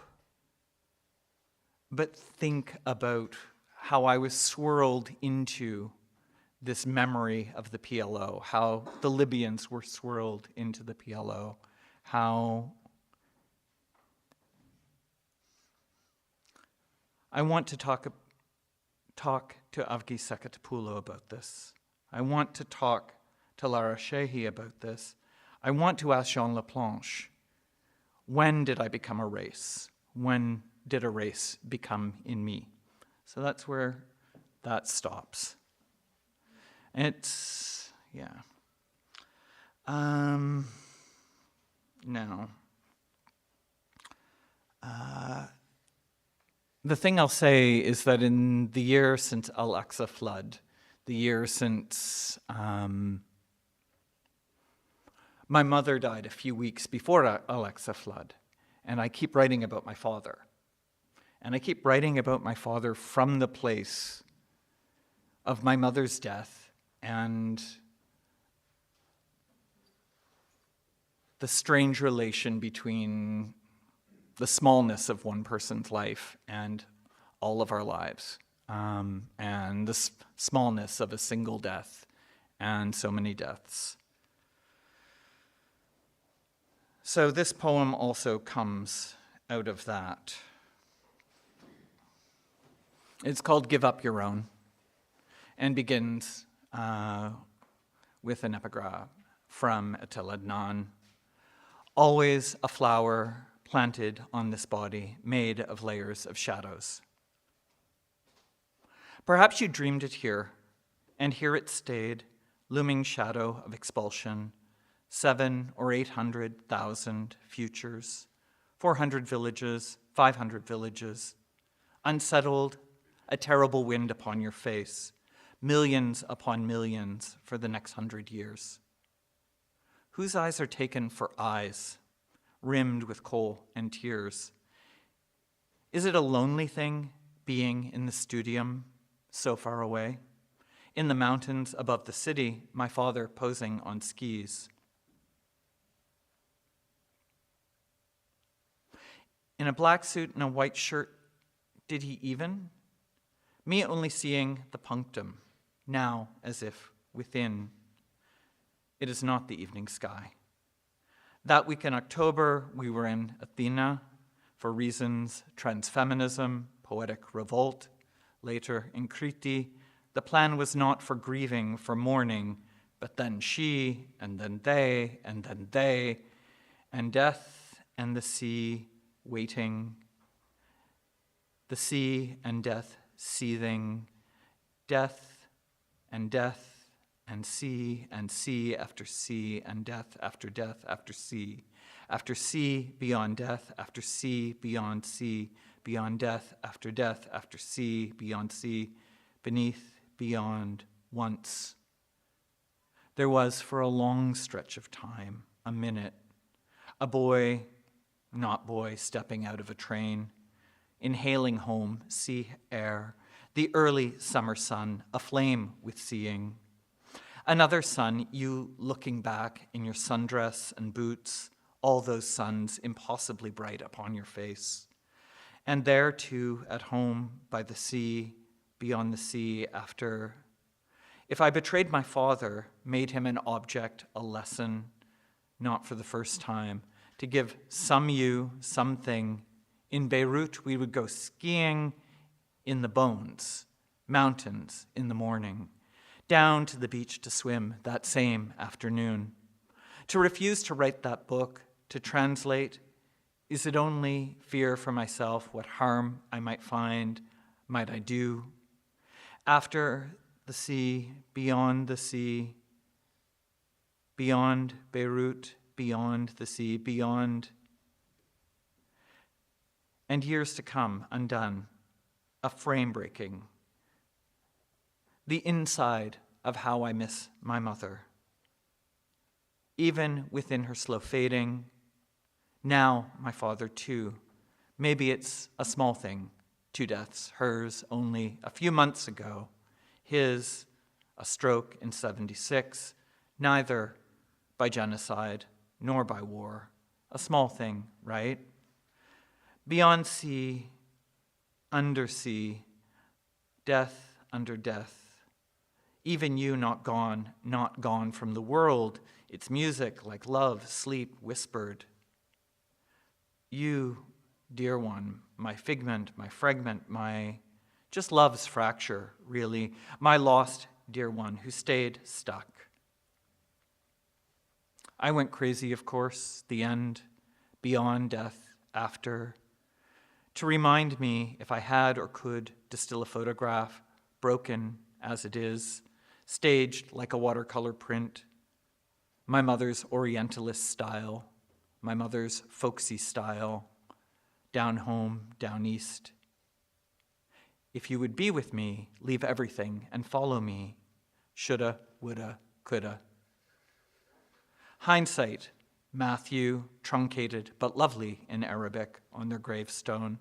but think about how I was swirled into this memory of the PLO, how the Libyans were swirled into the PLO, how I want to talk to Avgi Sekatapoulou about this. I want to talk to Lara Shehi about this. I want to ask Jean Laplanche, when did I become a race? When did a race become in me? So that's where that stops. It's, yeah. Now, the thing I'll say is that in the year since Al-Aqsa flood, the year since my mother died a few weeks before Al-Aqsa flood, and I keep writing about my father. And I keep writing about my father from the place of my mother's death and the strange relation between the smallness of one person's life and all of our lives, and the smallness of a single death and so many deaths. So this poem also comes out of that. It's called Give Up Your Own, and begins with an epigraph from Atel Adnan. Always a flower planted on this body, made of layers of shadows. Perhaps you dreamed it here, and here it stayed, looming shadow of expulsion, 700,000 or 800,000 futures, 400 villages, 500 villages, unsettled, a terrible wind upon your face, millions upon millions for the next 100 years. whose eyes are taken for eyes, rimmed with coal and tears? Is it a lonely thing being in the studium so far away? In the mountains above the city, my father posing on skis. In a black suit and a white shirt, did he even? Me only seeing the punctum, now as if within. It is not the evening sky. That week in October, we were in Athena for reasons transfeminism, poetic revolt. Later in Crete, the plan was not for grieving, for mourning, but then she, and then they, and then they, and death and the sea waiting, the sea and death seething, death and sea after sea, and death after sea beyond death, after sea beyond sea, beyond death after sea, beyond sea, beneath, beyond, once. There was for a long stretch of time, a minute, a boy, not boy, stepping out of a train, inhaling home, sea air, the early summer sun, aflame with seeing. Another sun, you looking back in your sundress and boots, all those suns impossibly bright upon your face. And there too, at home, by the sea, beyond the sea, after. If I betrayed my father, made him an object, a lesson, not for the first time, to give some you, something. In Beirut, we would go skiing in the bones, mountains in the morning, down to the beach to swim that same afternoon. To refuse to write that book, to translate, is it only fear for myself, what harm I might find, might I do? After the sea, beyond Beirut, beyond the sea, beyond, and years to come, undone, a frame breaking, the inside of how I miss my mother. Even within her slow fading, now my father too. Maybe it's a small thing, 2 deaths, hers only a few months ago, his a stroke in 76, neither by genocide nor by war. A small thing, right? Beyond sea, under sea, death under death. Even you not gone from the world, its music like love, sleep, whispered. You, dear one, my figment, my fragment, my just love's fracture, really, my lost dear one who stayed stuck. I went crazy, of course, the end, beyond death, after, to remind me, if I had or could, distill a photograph, broken as it is, staged like a watercolor print, my mother's Orientalist style, my mother's folksy style, down home, down east. If you would be with me, leave everything and follow me, shoulda, woulda, coulda. Hindsight, Matthew, truncated but lovely in Arabic on their gravestone.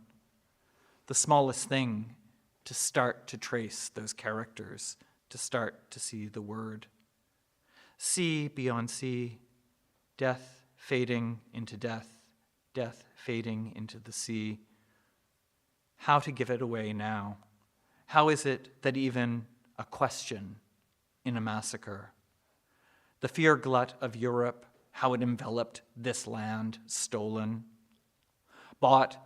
The smallest thing to start to trace those characters, to start to see the word. Sea beyond sea, death fading into death, death fading into the sea. How to give it away now? How is it that even a question in a massacre? The fear glut of Europe, how it enveloped this land, stolen. Bought,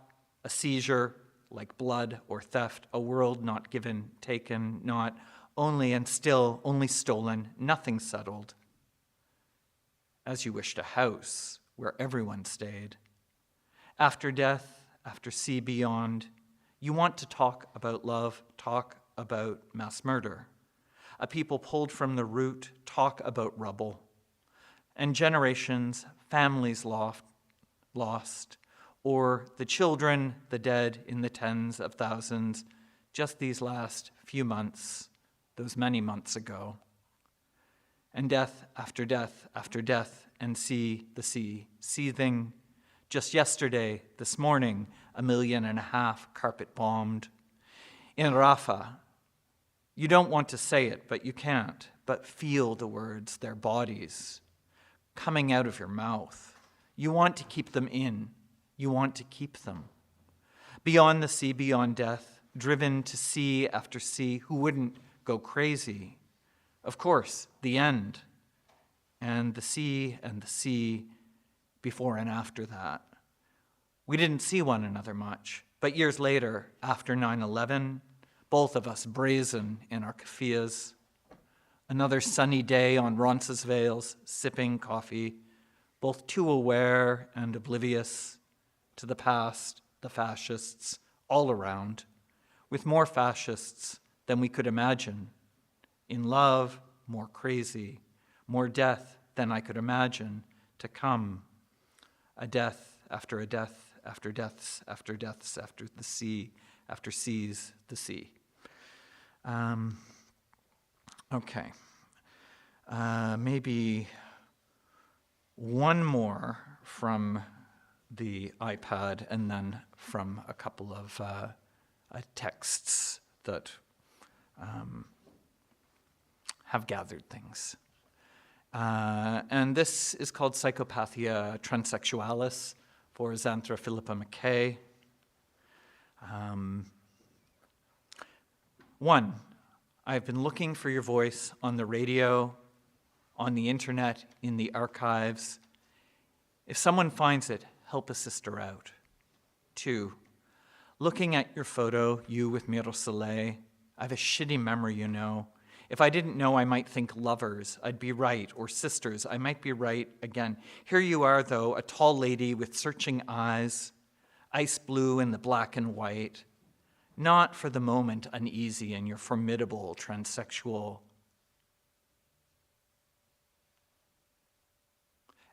a seizure like blood or theft, a world not given, taken, not only and still only stolen, nothing settled. As you wished a house where everyone stayed. After death, after sea beyond, you want to talk about love, talk about mass murder. A people pulled from the root, talk about rubble. And generations, families lost, or the children, the dead in the tens of thousands, just these last few months, those many months ago. and death after death after death, and see the sea seething. Just yesterday, this morning, 1.5 million carpet bombed. In Rafah, you don't want to say it, but you can't, but feel the words, their bodies, coming out of your mouth. You want to keep them in. You want to keep them. Beyond the sea, beyond death, driven to sea after sea, who wouldn't go crazy? Of course, the end. And the sea before and after that. We didn't see one another much, but years later, after 9/11, both of us brazen in our keffiyehs, another sunny day on Roncesvalles, sipping coffee, both too aware and oblivious to the past, the fascists, all around, with more fascists than we could imagine, in love, more crazy, more death than I could imagine to come, a death after a death, after deaths, after deaths, after the sea, after seas, the sea. Okay. Maybe one more from the iPad and then from a couple of texts that have gathered things. And this is called Psychopathia Transsexualis for Xanthra Philippa McKay. 1, I've been looking for your voice on the radio, on the internet, in the archives. If someone finds it, help a sister out. 2, looking at your photo, you with Miro Soleil, I have a shitty memory, you know. If I didn't know, I might think lovers, I'd be right, or sisters, I might be right again. Here you are, though, a tall lady with searching eyes, ice blue in the black and white, not for the moment uneasy in your formidable transsexual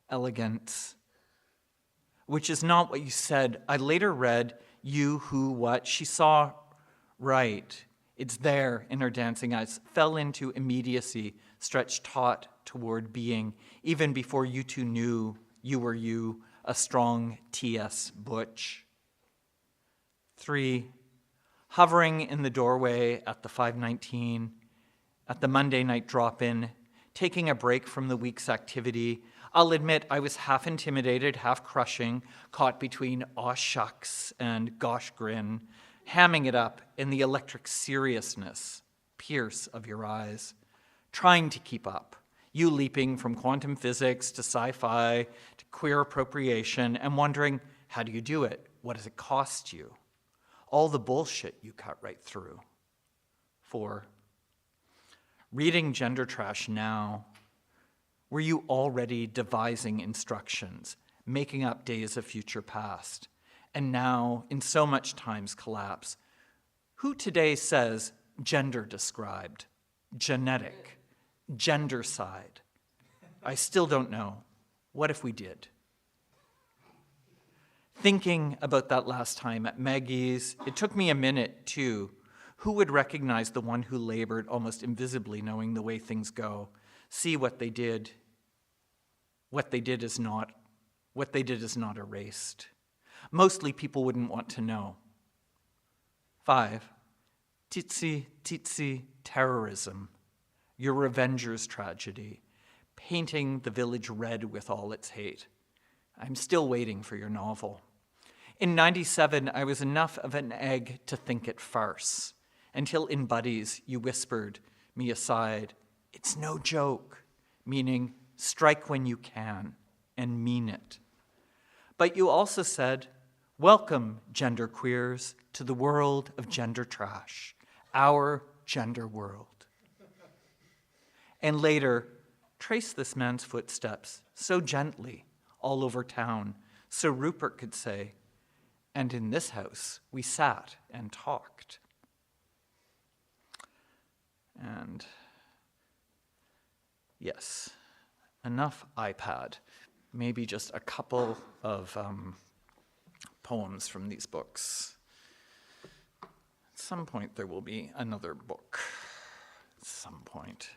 elegance, which is not what you said. I later read you, who, what. She saw right. It's there in her dancing eyes. Fell into immediacy, stretched taut toward being, even before you two knew you were you, a strong T.S. Butch. 3, hovering in the doorway at the 519, at the Monday night drop-in, taking a break from the week's activity. I'll admit I was half intimidated, half crushing, caught between aw shucks and gosh grin, hamming it up in the electric seriousness, pierce of your eyes, trying to keep up, you leaping from quantum physics to sci-fi to queer appropriation and wondering, how do you do it? What does it cost you? All the bullshit you cut right through. 4, reading gender trash now. Were you already devising instructions, making up days of future past? And now, in so much time's collapse, who today says gender described, genetic, gender side? I still don't know. What if we did? Thinking about that last time at Maggie's, it took me a minute, too. Who would recognize the one who labored almost invisibly, knowing the way things go? See what they did. What they did is not erased. Mostly people wouldn't want to know. 5, tsetse terrorism, your revenger's tragedy, painting the village red with all its hate. I'm still waiting for your novel. In 97, I was enough of an egg to think it farce, until in Buddies you whispered me aside, it's no joke, meaning strike when you can and mean it. But you also said, welcome, gender queers, to the world of gender trash, our gender world. And later, trace this man's footsteps so gently all over town, so Rupert could say, and in this house we sat and talked. And yes, enough iPad. Maybe just a couple of poems from these books. At some point there will be another book. At some point.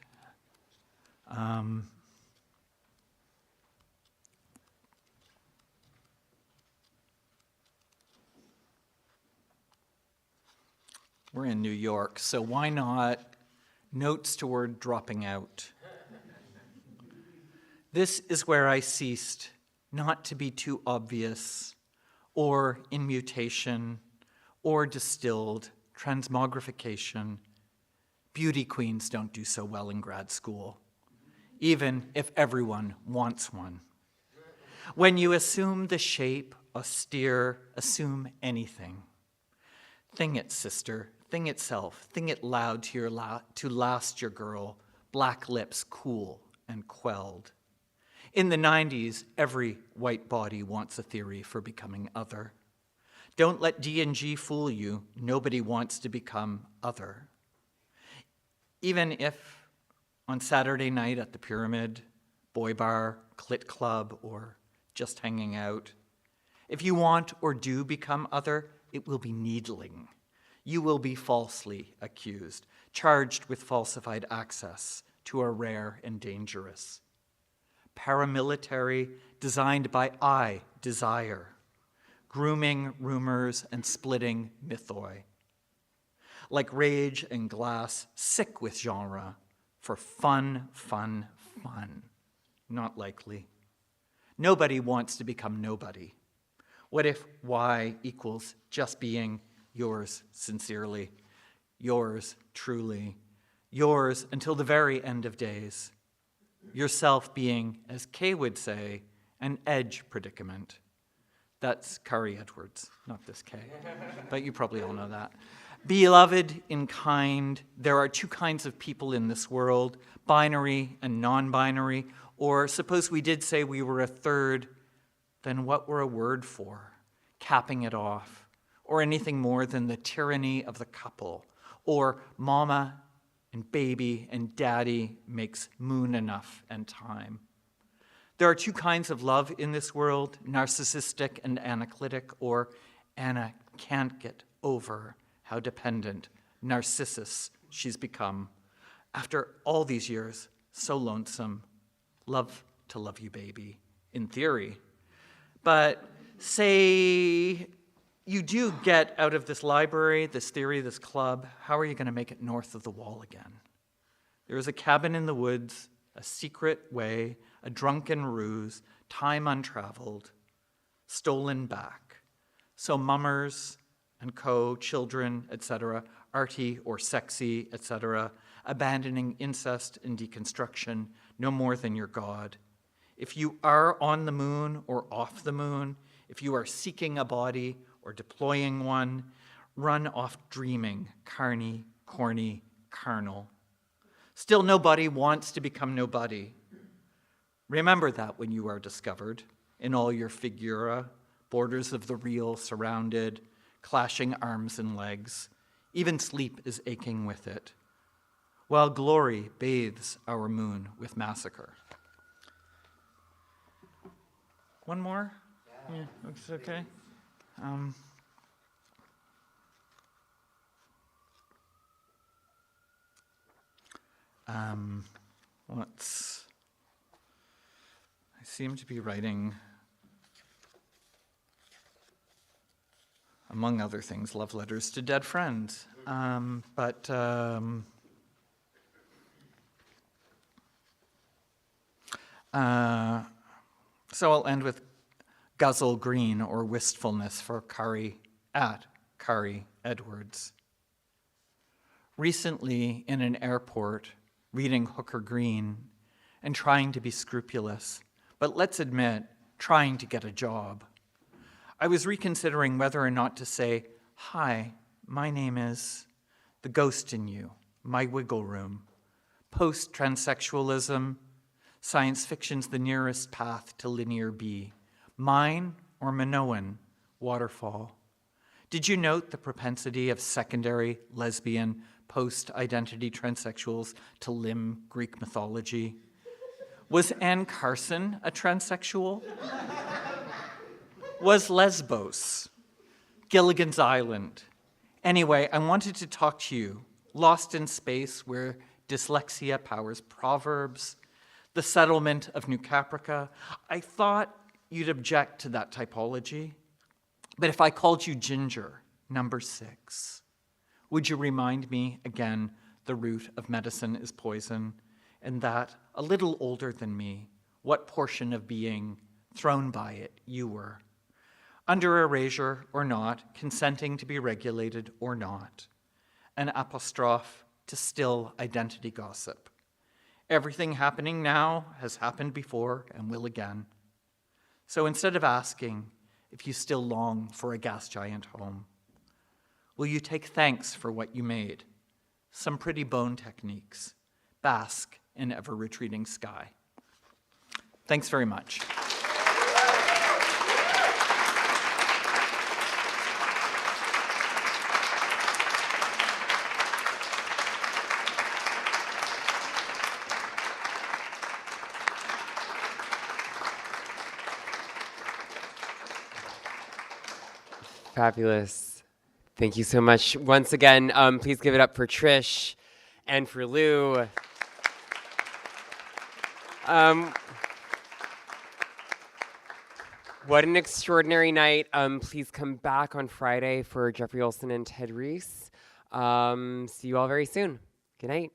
We're in New York, so why not notes toward dropping out? This is where I ceased, not to be too obvious, or in mutation, or distilled, transmogrification. Beauty queens don't do so well in grad school, even if everyone wants one. When you assume the shape, austere, assume anything. Thing it, sister, thing itself, thing it loud to last your girl, black lips cool and quelled. In the 90s, every white body wants a theory for becoming other. Don't let D&G fool you, nobody wants to become other. Even if on Saturday night at the Pyramid, Boy Bar, Clit Club, or just hanging out, if you want or do become other, it will be needling. You will be falsely accused, charged with falsified access to a rare and dangerous. Paramilitary designed by I desire, grooming rumors and splitting mythoi. Like rage and glass, sick with genre, for fun, fun, fun. Not likely. Nobody wants to become nobody. What if Y equals just being yours sincerely, yours truly, yours until the very end of days? Yourself being, as Kay would say, an edge predicament. That's Kari Edwards, not this Kay, but you probably all know that. Beloved in kind, there are two kinds of people in this world, binary and non-binary, or suppose we did say we were a third, then what were a word for? Capping it off, or anything more than the tyranny of the couple, or mama and baby and daddy makes moon enough and time. There are two kinds of love in this world, narcissistic and anaclitic, or Anna can't get over how dependent Narcissus she's become. After all these years, so lonesome. Love to love you, baby, in theory. But say you do get out of this library, this theory, this club, how are you going to make it north of the wall again? There is a cabin in the woods, a secret way, a drunken ruse, time untraveled, stolen back. So mummers and children, etc., arty or sexy, etc., abandoning incest and deconstruction, no more than your God. If you are on the moon or off the moon, if you are seeking a body or deploying one, run off dreaming, carny, corny, carnal. Still, nobody wants to become nobody. Remember that when you are discovered in all your figura, borders of the real surrounded, clashing arms and legs. Even sleep is aching with it, while glory bathes our moon with massacre. One more? Yeah, looks okay. I seem to be writing, among other things, love letters to dead friends. So I'll end with guzzle green or wistfulness for Kari Edwards. Recently, in an airport, reading Hooker Green and trying to be scrupulous, but let's admit, trying to get a job, I was reconsidering whether or not to say, "Hi, my name is the ghost in you, my wiggle room, post-transsexualism, science fiction's the nearest path to linear B, mine or Minoan, waterfall. Did you note the propensity of secondary lesbian post-identity transsexuals to limn Greek mythology? Was Anne Carson a transsexual? Was Lesbos, Gilligan's Island? Anyway, I wanted to talk to you, lost in space where dyslexia powers proverbs, The settlement of New Caprica. I thought you'd object to that typology, but if I called you Ginger, number 6, would you remind me again the root of medicine is poison, and that, a little older than me, what portion of being thrown by it you were? Under erasure or not, consenting to be regulated or not, an apostrophe to still identity gossip. Everything happening now has happened before and will again. So instead of asking if you still long for a gas giant home, will you take thanks for what you made? Some pretty bone techniques, bask in ever-retreating sky. Thanks very much. Fabulous. Thank you so much. Once again, please give it up for Trish and for Lou. What an extraordinary night. Please come back on Friday for Jeffrey Olson and Ted Reese. See you all very soon. Good night.